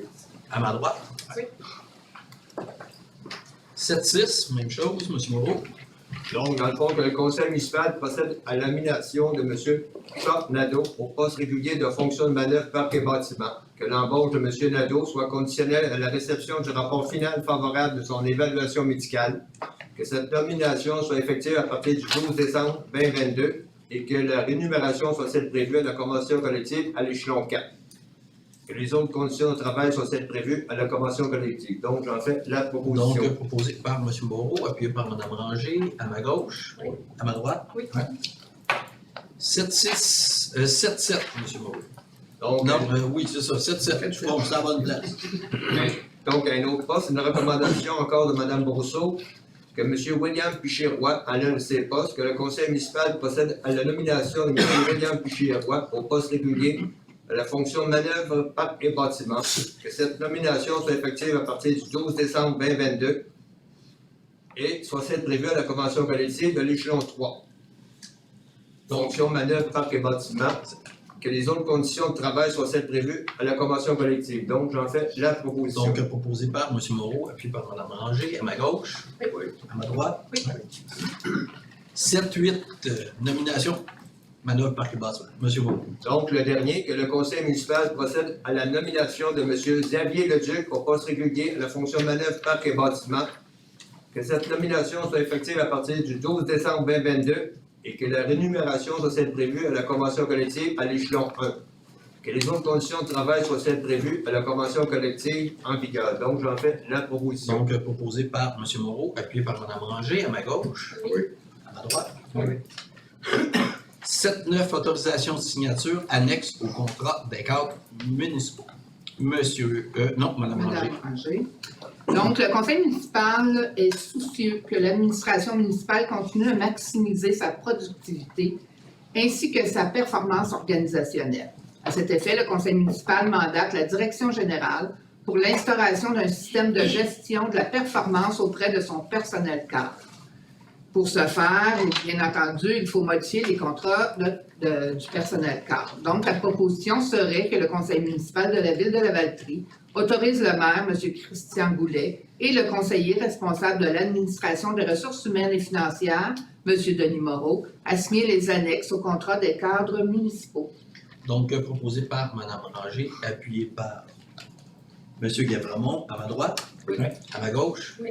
À ma droite. Oui. 7-6, même chose, M. Moreau. Donc, dans le fond, que le conseil municipal procède à la nomination de M. Charles Nadeau au poste régulier de fonction de manœuvre, parc et bâtiment. Que l'embauche de M. Nadeau soit conditionnelle à la réception du rapport final favorable de son évaluation médicale. Que cette nomination soit effective à partir du 12 décembre 2022 et que la rémunération soit celle prévue à la convention collective à l'échelon 4. Que les autres conditions de travail soient celles prévues à la convention collective. Donc, j'en fais la proposition. Donc, proposé par M. Moreau, appuyé par Mme Ranger, à ma gauche. Oui. À ma droite. Oui. Ouais. 7-6, 7-7, M. Moreau. Donc, Non, oui, c'est ça, 7-7. Bon, c'est à la bonne place. donc, un autre poste, une recommandation encore de Mme Brousseau, que M. William Piché-Roy, à l'un de ses postes, que le conseil municipal procède à la nomination de M. William Piché-Roy au poste régulier à la fonction manœuvre, parc et bâtiment. Que cette nomination soit effective à partir du 12 décembre 2022 et soit celle prévue à la convention collective de l'échelon 3. Fonction manœuvre, parc et bâtiment. Que les autres conditions de travail soient celles prévues à la convention collective. Donc, j'en fais la proposition. Donc, proposé par M. Moreau, appuyé par Mme Ranger, à ma gauche. Oui. À ma droite. Oui. 7-8, nomination, manœuvre, parc et bâtiment. M. Moreau. Donc, le dernier, que le conseil municipal procède à la nomination de M. Xavier Leduc au poste régulier à la fonction manœuvre, parc et bâtiment. Que cette nomination soit effective à partir du 12 décembre 2022 et que la rémunération soit celle prévue à la convention collective à l'échelon 1. Que les autres conditions de travail soient celles prévues à la convention collective en vigueur. Donc, j'en fais la proposition. Donc, proposé par M. Moreau, appuyé par Mme Ranger, à ma gauche. Oui. À ma droite. Oui. 7-9, autorisation de signature annexe au contrat des cadres municipaux. Madame Ranger. Madame Ranger. Donc, le conseil municipal est soucieux que l'administration municipale continue à maximiser sa productivité ainsi que sa performance organisationnelle. À cet effet, le conseil municipal mandate la direction générale pour l'instauration d'un système de gestion de la performance auprès de son personnel cadre. Pour ce faire, bien entendu, il faut modifier les contrats du personnel cadre. Donc, la proposition serait que le conseil municipal de la ville de Lavaltrie autorise le maire, M. Christian Goulet, et le conseiller responsable de l'administration des ressources humaines et financières, M. Denis Moreau, à signer les annexes au contrat des cadres municipaux. Donc, proposé par Mme Ranger, appuyé par M. Gavremont, à ma droite. Oui. À ma gauche. Oui.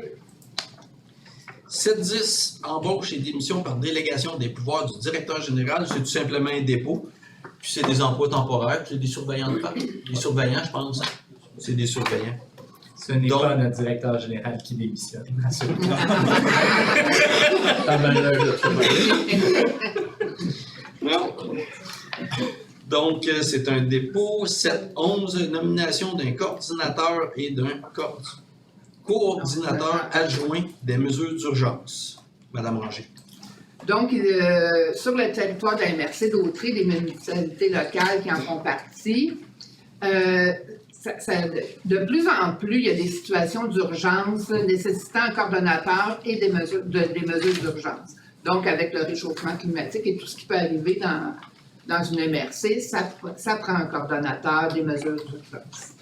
7-10, embauche et démission par délégation des pouvoirs du directeur général, c'est tout simplement un dépôt. Puis c'est des emplois temporaires, puis c'est des surveillants de part. Des surveillants, je pense. C'est des surveillants. Ce n'est Donc- pas notre directeur général qui démissionne. Rassurez-vous. Ah ben là, je sais pas. Non. Donc, c'est un dépôt. 7-11, nomination d'un coordinateur et d'un coordinateur adjoint des mesures d'urgence. Madame Ranger. Donc, sur le territoire de la MRC d'Autrey, des municipalités locales qui en font partie, de plus en plus, il y a des situations d'urgence nécessitant un coordonnateur et des mesures d'urgence. Donc, avec le réchauffement climatique et tout ce qui peut arriver dans une MRC, ça prend un coordonnateur des mesures d'urgence.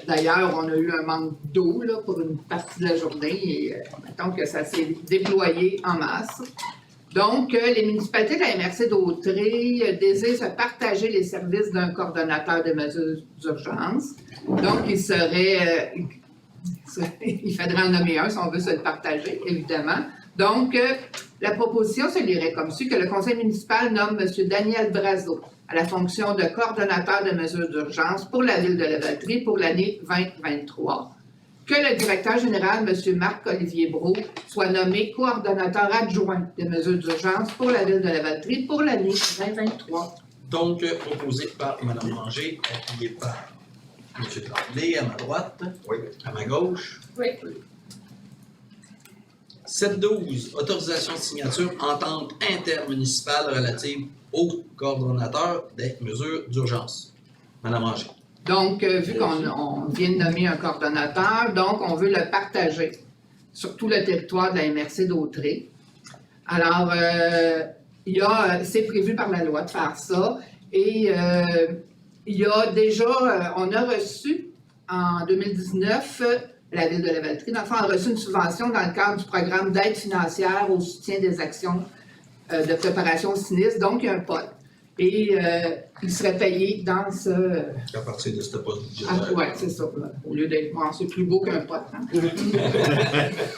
D'ailleurs, on a eu un manque d'eau là, pour une partie de la journée et mettons que ça s'est déployé en masse. Donc, les municipalités de la MRC d'Autrey désirent se partager les services d'un coordonnateur de mesures d'urgence. Donc, il faudrait en nommer un si on veut se le partager, évidemment. Donc, la proposition se lirait comme suit que le conseil municipal nomme M. Daniel Brazeau à la fonction de coordonnateur de mesures d'urgence pour la ville de Lavaltrie pour l'année 2023. Que le directeur général, M. Marc-Olivier Brault, soit nommé coordonnateur adjoint des mesures d'urgence pour la ville de Lavaltrie pour l'année 2023. Donc, proposé par Mme Ranger, appuyé par M. Tremblay, à ma droite. Oui. À ma gauche. Oui. 7-12, autorisation de signature entente intermunicipale relative au coordonnateur des mesures d'urgence. Madame Ranger. Donc, vu qu'on vient de nommer un coordonnateur, donc on veut le partager sur tout le territoire de la MRC d'Autrey. Alors, c'est prévu par la loi de faire ça. Et il y a déjà, on a reçu en 2019, la ville de Lavaltrie, dans le fond, a reçu une subvention dans le cadre du programme d'aide financière au soutien des actions de préparation au sinistre. Donc, il y a un pot. Et il serait payé dans ce... À partir de ce poste oui, c'est ça. Au lieu d'être... Bon, c'est plus beau qu'un pot. Hein?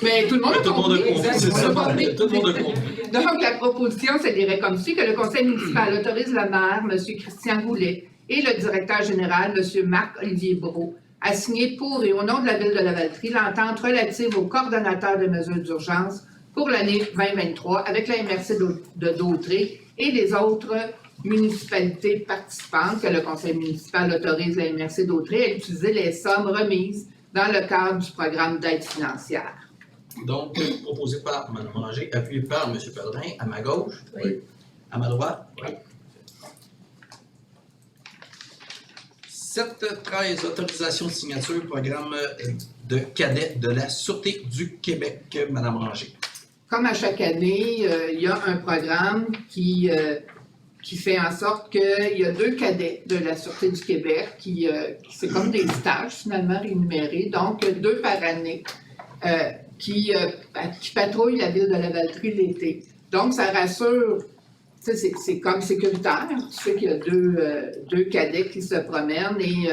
Mais tout le monde a compris. C'est ça. Tout le monde a compris. Donc, la proposition se dirait comme suit que le conseil municipal autorise le maire, M. Christian Goulet, et le directeur général, M. Marc-Olivier Brault, à signer pour et au nom de la ville de Lavaltrie l'entente relative au coordonnateur de mesures d'urgence pour l'année 2023 avec la MRC d'Autrey et les autres municipalités participantes que le conseil municipal autorise la MRC d'Autrey à utiliser les sommes remises dans le cadre du programme d'aide financière. Donc, proposé par Mme Ranger, appuyé par M. Pellerin, à ma gauche. Oui. À ma droite. Oui. 7-13, autorisation de signature, programme de cadets de la Sûreté du Québec. Mme Ranger. Comme à chaque année, il y a un programme qui fait en sorte qu'il y a 2 cadets de la Sûreté du Québec qui c'est comme des stages finalement rémunérés, donc 2 par année qui patrouillent la ville de Lavaltrie l'été. Donc ça rassure, c'est comme sécuritaire, tu sais qu'il y a 2 cadets qui se promènent et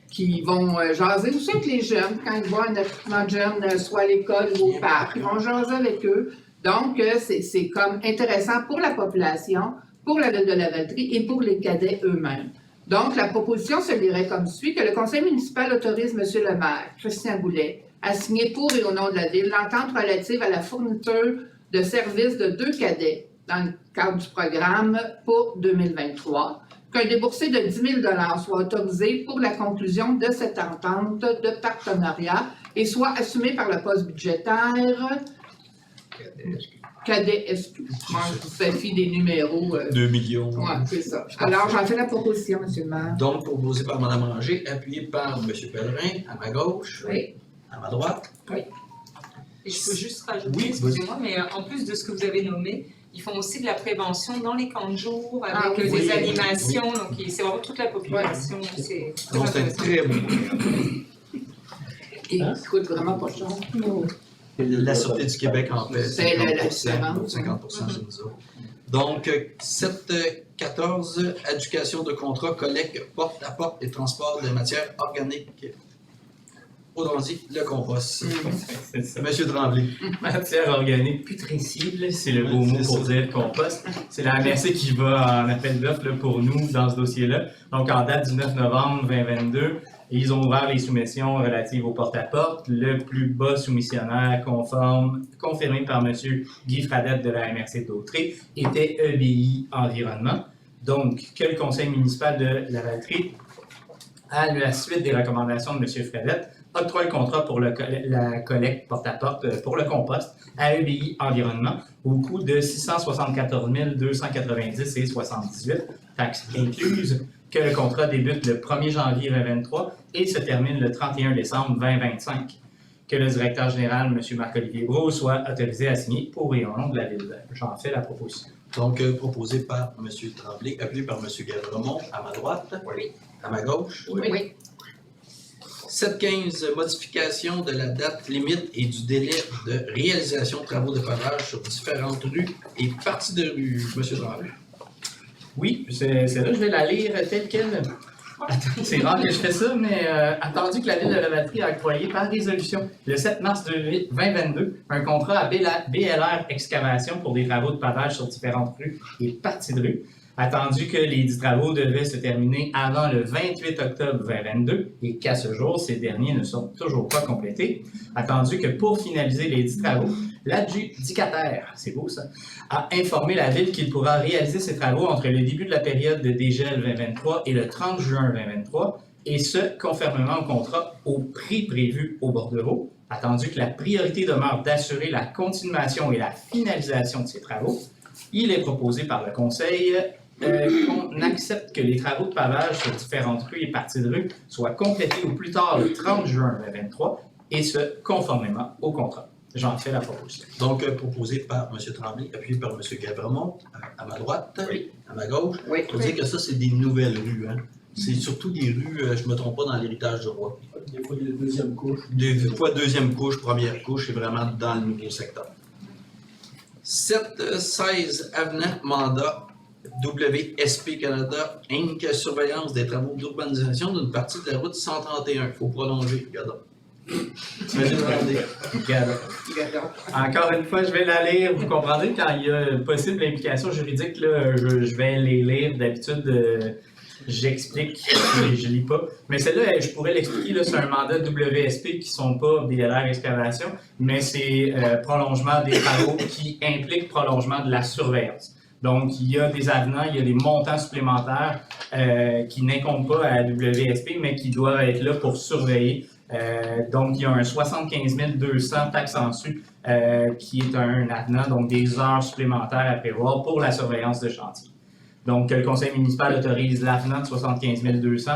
qui vont jaser aussi avec les jeunes quand ils voient un affrontement de jeunes, soit à l'école ou au parc, ils vont jaser avec eux. Donc c'est comme intéressant pour la population, pour la ville de Lavaltrie et pour les cadets eux-mêmes. Donc, la proposition se lirait comme suit, que le conseil municipal autorise M. le maire, Christian Goulet, à signer pour et au nom de la ville l'entente relative à la fourniture de services de 2 cadets dans le cadre du programme pour 2023. qu'un déboursé de 10 000 soit autorisé pour la conclusion de cette entente de partenariat et soit assumé par le poste budgétaire KDSQ. Moi, je vous fais des numéros. 2 millions. Oui, c'est ça. Alors, j'en fais la proposition, M. le maire. Donc, proposé par Mme Ranger, appuyé par M. Pellerin, à ma gauche, Oui. à ma droite. Et je peux juste rajouter, Oui, excusez-moi, mais en plus de ce que vous avez nommé, ils font aussi de la prévention dans les camps de jour, avec oui. des animations, donc c'est vraiment toute la population. C'est très Donc, c'est un intéressant. très bon. Et il coûte vraiment pas cher. La Sûreté du Québec en fait C'est la 50%, différence. 50% chez nous autres. Donc, 7.14, éducation de contrat, collecte, porte-à-porte et transport de matières organiques. Autrement dit, le compost. C'est ça. Monsieur Tremblay. Matière organique putricible, c'est le beau mot c'est pour ça. dire compost. C'est la MRC qui va en appel d'offres là, pour nous dans ce dossier-là. Donc, en date du 9 novembre 2022, ils ont ouvert les soumissions relatives au porte-à-porte. Le plus bas soumissionnaire conforme, confirmé par M. Guy Fradette de la MRC d'Autrey, était EBI Environnement. Donc, que le conseil municipal de Lavaltrie, à la suite des recommandations de M. Fradette, octroie le contrat pour la collecte porte-à-porte pour le compost à EBI Environnement au coût de 674 290,78 taxes incluses, que le contrat débute le 1er janvier 2023 et se termine le 31 décembre 2025. Que le directeur général, M. Marc-Olivier Brault, soit autorisé à signer pour et au nom de la Ville. J'en fais la proposition. Donc, proposé par M. Tremblay, appuyé par M. Gavremont, à ma droite. Oui. À ma gauche. Oui. 7.15, modification de la date limite et du délai de réalisation de travaux de pavage sur différentes rues et parties de rue. Monsieur Tremblay. Oui, c'est là, je vais la lire telle qu'elle. C'est rare que je fais ça, mais attendu que la Ville de Lavaltrie a octroyé par résolution le 7 mars 2022 un contrat à BLR Excavation pour des travaux de pavage sur différentes rues et parties de rue, attendu que les 10 travaux devaient se terminer avant le 28 octobre 2022 et qu'à ce jour, ces derniers ne sont toujours pas complétés, attendu que pour finaliser les 10 travaux, l'adjudicataire, c'est beau ça, a informé la Ville qu'il pourra réaliser ces travaux entre le début de la période de dégel 2023 et le 30 juin 2023, et ce, conformément au contrat au prix prévu au bordereau, attendu que la priorité demeure d'assurer la continuation et la finalisation de ces travaux. Il est proposé par le Conseil qu'on accepte que les travaux de pavage sur différentes rues et parties de rue soient complétés au plus tard le 30 juin 2023, et ce, conformément au contrat. J'en fais la proposition. Donc, proposé par M. Tremblay, appuyé par M. Gavremont, à ma droite, à ma gauche. Oui. Il faut dire que ça, c'est des nouvelles rues. Hein. C'est surtout des rues, je ne me trompe pas, dans l'héritage du roi. Des fois, il y a la deuxième couche. Des fois, deuxième couche, première couche, c'est vraiment dans le nouveau secteur. 7-16 avenant mandat WSP Canada Inc. Surveillance des travaux d'urbanisation d'une partie de la route 131. Il faut prolonger, regardons. Regarde. Encore une fois, je vais la lire. Vous comprendrez, quand il y a une possible implication juridique, là, je vais les lire. D'habitude, j'explique, je lis pas. Mais celle-là, je pourrais l'expliquer, là, c'est un mandat WSP qui sont pas BLR Excavation, mais c'est prolongement des travaux qui impliquent prolongement de la surveillance. Donc, il y a des avenants, il y a des montants supplémentaires qui n'incombent pas à la WSP, mais qui doivent être là pour surveiller. Donc, il y a un 75 200 taxes en su qui est un avenant, donc des heures supplémentaires à prévoir pour la surveillance de chantier. Donc, le conseil municipal autorise l'avenant de 75 200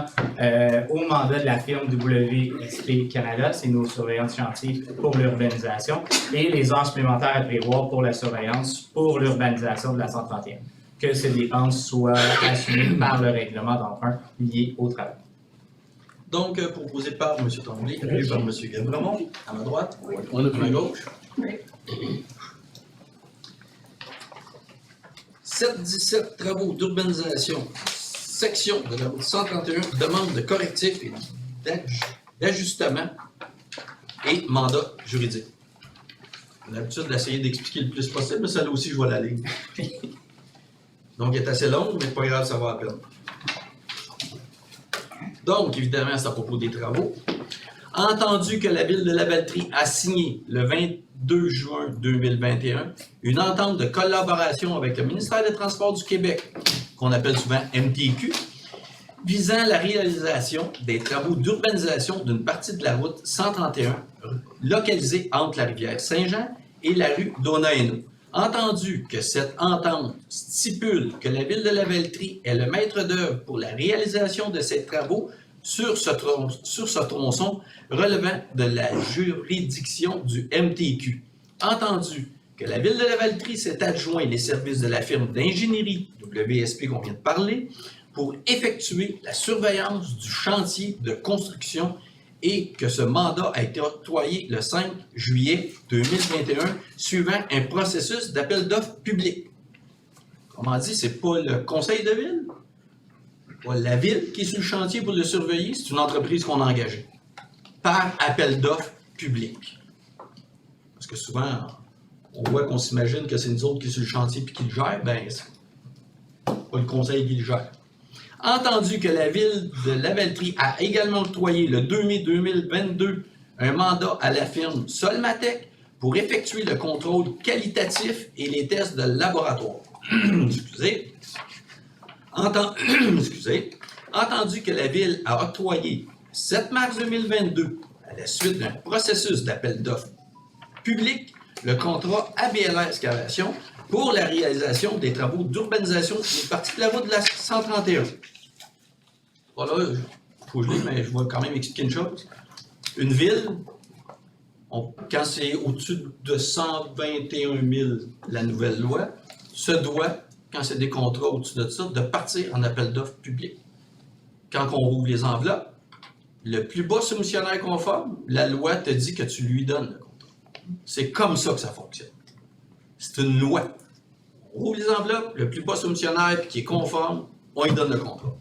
au mandat de la firme WSP Canada, c'est nos surveillants de chantier pour l'urbanisation, et les heures supplémentaires à prévoir pour la surveillance pour l'urbanisation de la 131. Que ces dépenses soient assumées par le règlement d'emprunt lié au travail. Donc, proposé par M. Tremblay, appuyé par M. Gavremont, à ma droite, à ma gauche. 7-17 travaux d'urbanisation, section de la route 131, demande de correctifs et d'ajustement et mandat juridique. On a l'habitude d'essayer d'expliquer le plus possible, mais celle-là aussi, je vais la lire. Donc, elle est assez longue, mais pas grave, ça va à peine. Donc, évidemment, c'est à propos des travaux. Entendu que la Ville de Lavaltrie a signé le 22 juin 2021 une entente de collaboration avec le ministère des Transports du Québec qu'on appelle souvent MTQ, visant la réalisation des travaux d'urbanisation d'une partie de la route 131 localisée entre la rivière Saint-Jean et la rue Donaino. Entendu que cette entente stipule que la Ville de Lavaltrie est le maître d'œuvre pour la réalisation de ces travaux sur ce tronçon relevant de la juridiction du MTQ. Entendu que la Ville de Lavaltrie s'est adjoint les services de la firme d'ingénierie WSP qu'on vient de parler pour effectuer la surveillance du chantier de construction et que ce mandat a été octroyé le 5 juillet 2021 suivant un processus d'appel d'offres public. Comment dit, c'est pas le conseil de ville, pas la ville qui est sur le chantier pour le surveiller, c'est une entreprise qu'on a engagée par appel d'offres public. Parce que souvent, on voit qu'on s'imagine que c'est nous autres qui est sur le chantier et qui le gère, ben c'est pas le conseil qui le gère. Entendu que la Ville de Lavaltrie a également octroyé le 2 mai 2022 un mandat à la firme Solmatec pour effectuer le contrôle qualitatif et les tests de laboratoire. Excusez. Entendu que la Ville a octroyé le 7 mars 2022, à la suite d'un processus d'appel d'offres public, le contrat ABLR Excavation pour la réalisation des travaux d'urbanisation d'une partie de la route de la 131. Voilà, il faut que je lise, mais je vais quand même expliquer une chose. Une ville, quand c'est au-dessus de 121 000, la nouvelle loi, se doit, quand c'est des contrats au-dessus de ça, de partir en appel d'offres public. Quand on rouvre les enveloppes, le plus bas soumissionnaire conforme, la loi te dit que tu lui donnes le contrat. C'est comme ça que ça fonctionne. C'est une loi. On rouvre les enveloppes, le plus bas soumissionnaire qui est conforme, on lui donne le contrat.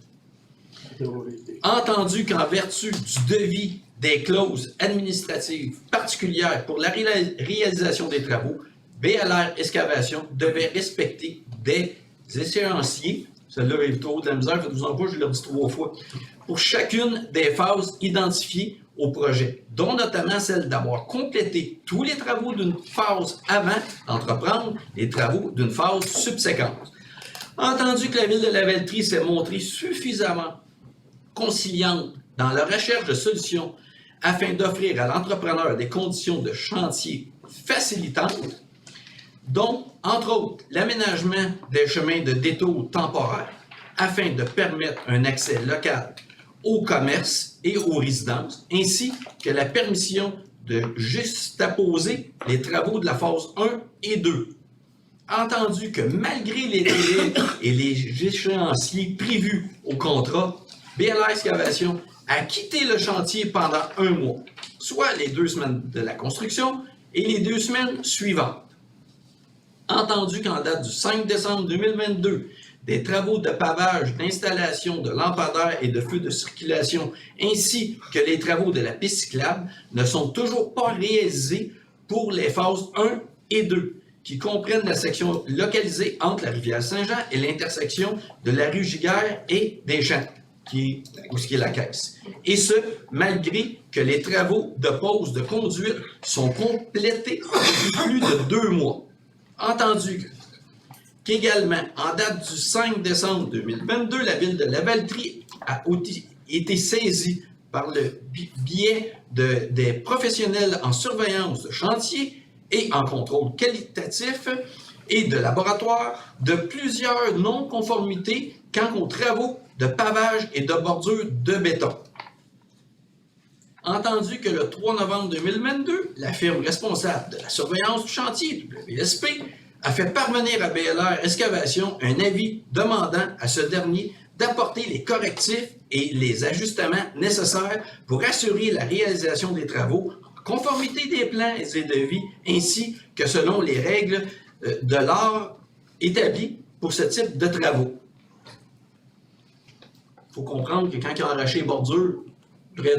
Entendu qu'en vertu du devis des clauses administratives particulières pour la réalisation des travaux, BLR Excavation devait respecter des échéanciers, celle-là est trop de la misère, faites-vous-en pas, je l'ai dit 3 fois, pour chacune des phases identifiées au projet, dont notamment celle d'avoir complété tous les travaux d'une phase avant d'entreprendre les travaux d'une phase subséquente. Entendu que la Ville de Lavaltrie s'est montrée suffisamment conciliante dans la recherche de solutions afin d'offrir à l'entrepreneur des conditions de chantier facilitantes, dont, entre autres, l'aménagement des chemins de détour temporaires afin de permettre un accès local au commerce et aux résidences, ainsi que la permission de juxtaposer les travaux de la phase 1 et 2. Entendu que malgré les délais et les échéanciers prévus au contrat, BLR Excavation a quitté le chantier pendant 1 mois, soit les 2 semaines de la construction et les 2 semaines suivantes. Entendu qu'en date du 5 décembre 2022, des travaux de pavage, d'installation de lampadaires et de feux de circulation, ainsi que les travaux de la piste cyclable, ne sont toujours pas réalisés pour les phases 1 et 2, qui comprennent la section localisée entre la rivière Saint-Jean et l'intersection de la rue Giguère et des Champs, où est la caisse. Et ce, malgré que les travaux de pose de conduite sont complétés depuis plus de 2 mois. Entendu qu'également, en date du 5 décembre 2022, la Ville de Lavaltrie a été saisie par le biais des professionnels en surveillance de chantier et en contrôle qualitatif et de laboratoire de plusieurs non-conformités quant aux travaux de pavage et de bordure de béton. Entendu que le 3 novembre 2022, la firme responsable de la surveillance du chantier, WSP, a fait parvenir à BLR Excavation un avis demandant à ce dernier d'apporter les correctifs et les ajustements nécessaires pour assurer la réalisation des travaux en conformité des plans et des devis, ainsi que selon les règles de l'art établies pour ce type de travaux. Il faut comprendre que quand ils ont arraché les bordures près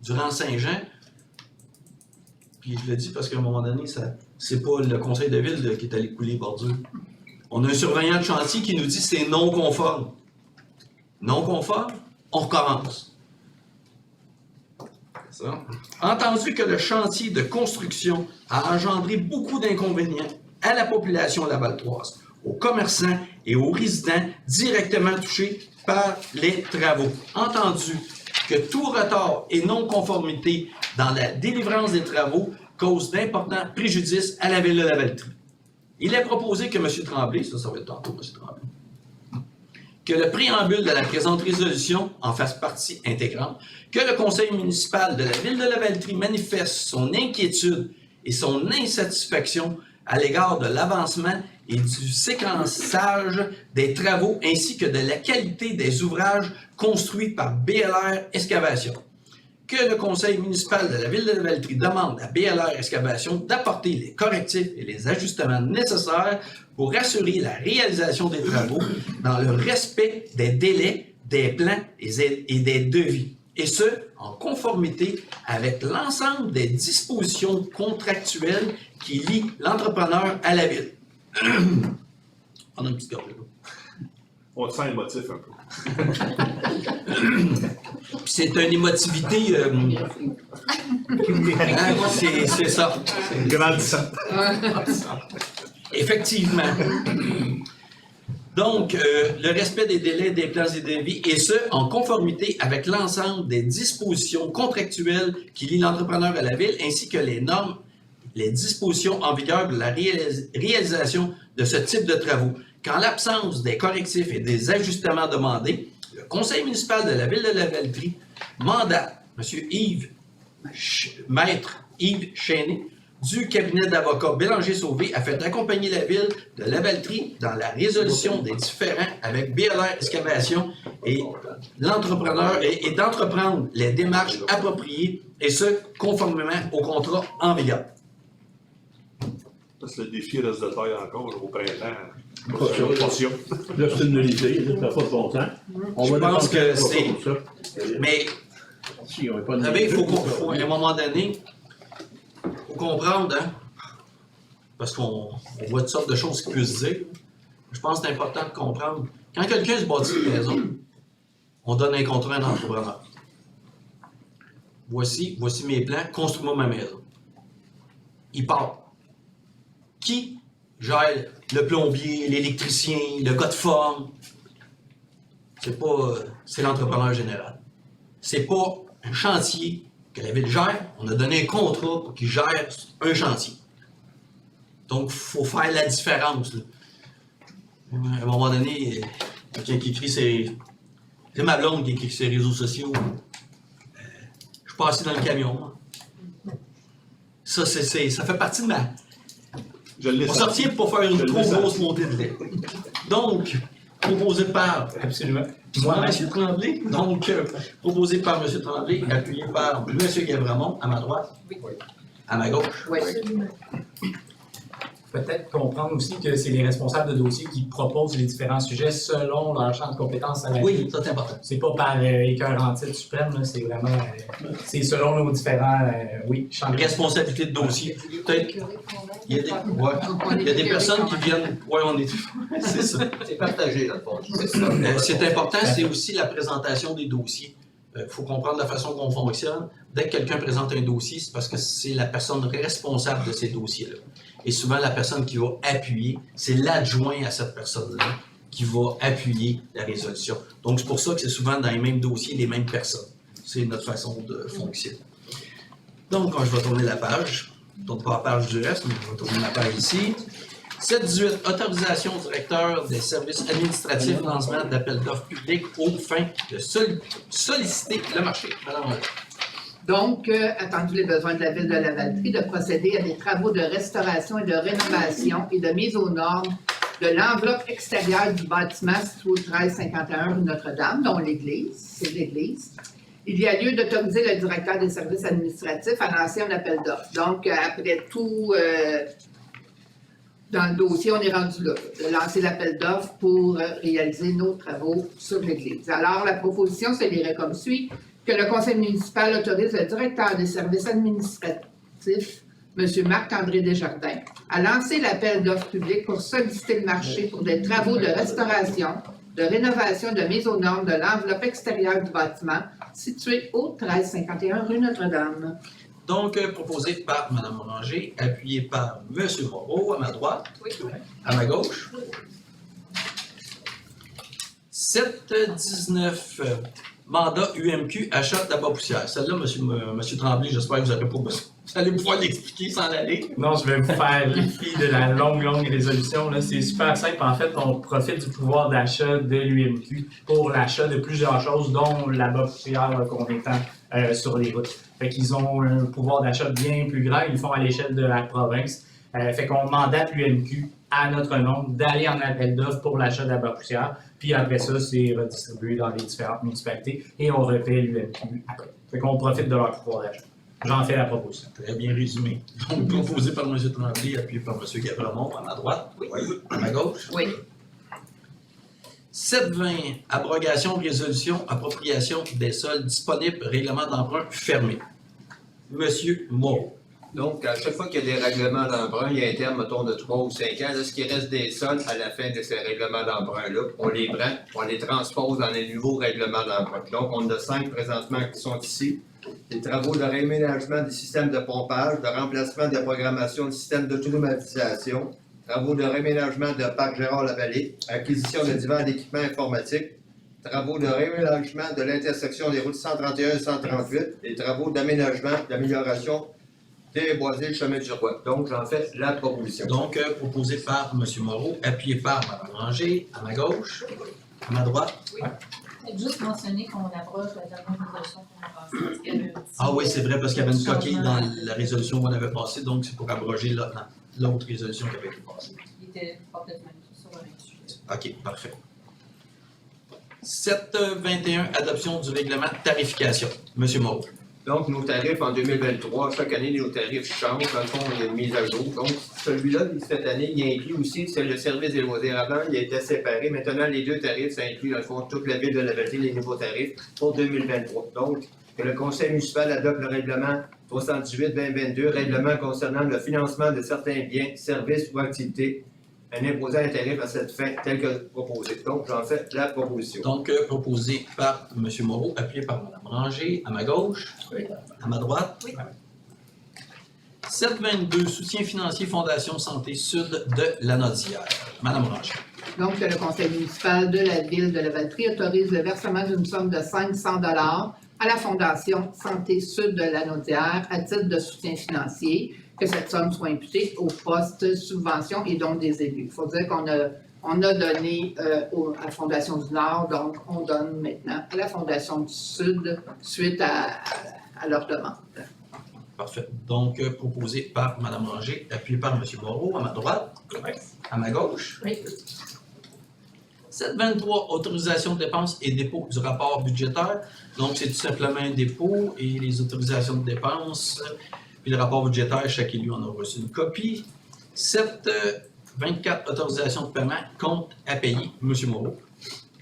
durant Saint-Jean, puis je le dis parce qu'à un moment donné, c'est pas le conseil de ville qui est allé couler les bordures. On a un surveillant de chantier qui nous dit que c'est non conforme. Non conforme, on recommence. Ça. Entendu que le chantier de construction a engendré beaucoup d'inconvénients à la population lavaltoise, aux commerçants et aux résidents directement touchés par les travaux. Entendu que tout retard et non-conformité dans la délivrance des travaux cause d'importants préjudices à la ville de Lavaltrie. Il est proposé que M. Tremblay, ça va être tantôt M. Tremblay, que le préambule de la présente résolution en fasse partie intégrante, que le conseil municipal de la ville de Lavaltrie manifeste son inquiétude et son insatisfaction à l'égard de l'avancement et du séquençage des travaux ainsi que de la qualité des ouvrages construits par BLR Excavation. Que le conseil municipal de la ville de Lavaltrie demande à BLR Excavation d'apporter les correctifs et les ajustements nécessaires pour assurer la réalisation des travaux dans le respect des délais, des plans et des devis, et ce, en conformité avec l'ensemble des dispositions contractuelles qui lient l'entrepreneur à la ville. On a une petite gorgée d'eau. On te sent émotif un peu. C'est une émotivité. C'est ça. Grandissant. Effectivement. Donc, le respect des délais, des plans et des devis, et ce, en conformité avec l'ensemble des dispositions contractuelles qui lient l'entrepreneur à la ville, ainsi que les normes, les dispositions en vigueur de la réalisation de ce type de travaux. Qu'en l'absence des correctifs et des ajustements demandés, le conseil municipal de la ville de Lavaltrie mandate M. Maître Yves Chéné du cabinet d'avocats Bélanger-Sauvé afin d'accompagner la ville de Lavaltrie dans la résolution des différends avec BLR Excavation et l'entrepreneur et d'entreprendre les démarches appropriées et ce, conformément au contrat en vigueur. Parce que le défi reste de taille encore au printemps. Pas sûr. Là, c'est une nullité, là, ça n'a pas de bon sens. Je pense que c'est... Ça. Mais, Si, on n'est pas vous savez, il faut à un moment donné, il faut comprendre, hein, parce qu'on voit toutes sortes de choses qui peuvent se dire. Je pense que c'est important de comprendre. Quand quelqu'un se bâtit une maison, on donne un contrat à un entrepreneur. Voici mes plans, construis-moi ma maison. Il part. Qui gère le plombier, l'électricien, le gars de forme? C'est l'entrepreneur général. C'est pas un chantier que la ville gère. On a donné un contrat pour qu'il gère un chantier. Donc, il faut faire la différence. Là. À un moment donné, quelqu'un qui écrit c'est ma blonde qui écrit sur les réseaux sociaux. Je suis passé dans le camion. Moi. Ça fait partie de ma... On s'obtient pour faire une trop grosse montée de lait. Donc, proposé par... Absolument. Moi, M. Tremblay. Donc, proposé par M. Tremblay, appuyé par M. Gavramont, à ma droite. À ma gauche. Oui. Peut-être comprendre aussi que c'est les responsables de dossier qui proposent les différents sujets selon leur champ de compétences à la Oui, ville. ça c'est important. C'est pas par écœur en titre suprême, là, c'est vraiment... c'est selon nos différents champs de Responsabilité de dossier. Peut-être... Il y a des personnes qui viennent... Oui, on est... C'est ça. C'est partagé, dans le fond. C'est important, c'est aussi la présentation des dossiers. Il faut comprendre la façon dont on fonctionne. Dès que quelqu'un présente un dossier, c'est parce que c'est la personne responsable de ces dossiers-là. Et souvent, la personne qui va appuyer, c'est l'adjoint à cette personne-là qui va appuyer la résolution. Donc, c'est pour ça que c'est souvent dans les mêmes dossiers, les mêmes personnes. C'est notre façon de fonctionner. Donc, quand je vais tourner la page, donc pas la page du reste, mais je vais tourner la page ici. 7-18, autorisation au directeur des services administratifs, lancement d'appel d'offres publics aux fins de solliciter le marché. Madame. Donc, attendu les besoins de la ville de Lavaltrie, de procéder à des travaux de restauration et de rénovation et de mise aux normes de l'enveloppe extérieure du bâtiment situé au 1351 rue Notre-Dame, dont l'église, c'est l'église. Il y a lieu d'autoriser le directeur des services administratifs à lancer un appel d'offres. Donc, après tout, dans le dossier, on est rendu là, de lancer l'appel d'offres pour réaliser nos travaux sur l'église. Alors, la proposition se lirait comme suit. Que le conseil municipal autorise le directeur des services administratifs, M. Marc-André Desjardins, à lancer l'appel d'offres publiques pour solliciter le marché pour des travaux de restauration, de rénovation et de mise aux normes de l'enveloppe extérieure du bâtiment situé au 1351 rue Notre-Dame. Donc, proposé par Mme Oranger, appuyé par M. Moreau, à ma droite, à ma gauche. 7-19, mandat UMQ, achat d'abat poussière. Celle-là, M. Tremblay, j'espère que vous n'aurez pas besoin. Vous allez pouvoir l'expliquer sans aller. Non, je vais vous faire l'effet de la longue résolution. Là. C'est super simple. En fait, on profite du pouvoir d'achat de l'UMQ pour l'achat de plusieurs choses, dont l'abat poussière qu'on étend sur les routes. Fait qu'ils ont un pouvoir d'achat bien plus grand. Ils le font à l'échelle de la province. Fait qu'on mandate l'UMQ à notre nom d'aller en appel d'offres pour l'achat d'abat poussière. Puis après ça, c'est redistribué dans les différentes municipalités et on repaie l'UMQ après. Fait qu'on profite de leur pouvoir d'achat. J'en fais la proposition. Très bien résumé. Donc, proposé par M. Tremblay, appuyé par M. Gabremont, à ma droite. Oui. À ma gauche. Oui. 7-20, abrogation, résolution, appropriation des sols disponibles, règlement d'emprunt fermé. M. Moreau. Donc, à chaque fois qu'il y a des règlements d'emprunt, il y a un terme, mettons, de 3 ou 5 ans. Là, ce qui reste des sols à la fin de ces règlements d'emprunt-là, on les prend, on les transpose dans les nouveaux règlements d'emprunt. Donc, on en a 5 présentement qui sont ici. Les travaux de réaménagement des systèmes de pompage, de remplacement de programmation du système d'automatisation, travaux de réaménagement de parc Gérard-Lavallée, acquisition de divers équipements informatiques, travaux de réaménagement de l'intersection des routes 131 et 138, et travaux d'aménagement, d'amélioration des boisés le chemin du roi. Donc, j'en fais la proposition. Donc, proposé par M. Moreau, appuyé par Mme Ranger, à ma gauche, à ma droite. Oui. Juste mentionner qu'on abroge la dernière résolution qu'on a passée. Parce qu'il y avait un petit, Ah oui, c'est vrai, parce qu'il y avait une coquille changement. dans la résolution qu'on avait passée, donc c'est pour abroger l'autre résolution qui avait été passée. Il était complètement sur le même sujet. OK, parfait. 7-21, adoption du règlement de tarification. M. Moreau. Donc, nos tarifs en 2023, chaque année, nos tarifs changent. Dans le fond, il y a une mise à jour. Donc, celui-là, cette année, il inclut aussi, c'est le service des loisirs. Avant, il a été séparé. Maintenant, les deux tarifs, ça inclut, dans le fond, toute la ville de Lavallée, les nouveaux tarifs pour 2023. Donc, que le conseil municipal adopte le règlement 318-2022, règlement concernant le financement de certains biens, services ou activités, en imposant un tarif à cette fin tel que proposé. Donc, j'en fais la proposition. Donc, proposé par M. Moreau, appuyé par Mme Ranger, à ma gauche, à ma droite. Oui. 7-22, soutien financier Fondation Santé Sud de Lanaudière. Mme Ranger. Donc, le conseil municipal de la ville de Lavaltrie autorise le versement d'une somme de 500 $ à la Fondation Santé Sud de Lanaudière à titre de soutien financier, que cette somme soit imputée au poste subvention et dons des élus. Il faut dire qu'on a donné à la Fondation du Nord, donc on donne maintenant à la Fondation du Sud suite à leur demande. Parfait. Donc, proposé par Mme Ranger, appuyé par M. Moreau, à ma droite, à ma gauche. Oui. 7-23, autorisation de dépenses et dépôt du rapport budgétaire. Donc, c'est tout simplement un dépôt et les autorisations de dépenses. Puis le rapport budgétaire, chaque élu en a reçu une copie. 7-24, autorisation de paiement, compte à payer. M. Moreau.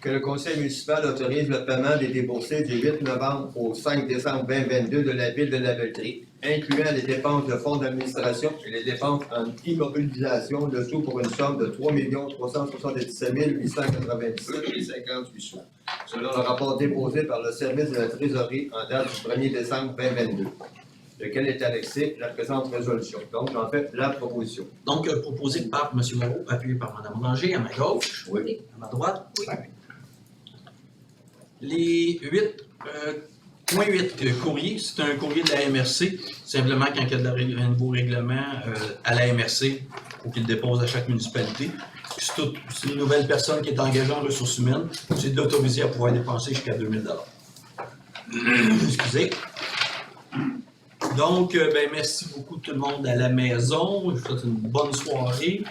Que le conseil municipal autorise le paiement des déboursés du 8 novembre au 5 décembre 2022 de la ville de Lavaltrie, incluant les dépenses de fonds d'administration et les dépenses en immobilisation, le tout pour une somme de 3 377 897,58 sous, selon le rapport déposé par le service de la trésorerie en date du 1er décembre 2022, lequel est annexé la présente résolution. Donc, j'en fais la proposition. Donc, proposé par M. Moreau, appuyé par Mme Ranger, à ma gauche, Oui. à ma droite. Oui. Les 8.8 courriers, c'est un courrier de la MRC. Simplement, quand il y a un nouveau règlement à la MRC, il faut qu'il le dépose à chaque municipalité. C'est une nouvelle personne qui est engagée en ressources humaines. C'est d'autoriser à pouvoir dépenser jusqu'à 2 000 $. Excusez. Donc, merci beaucoup tout le monde à la maison. Je vous souhaite une bonne soirée.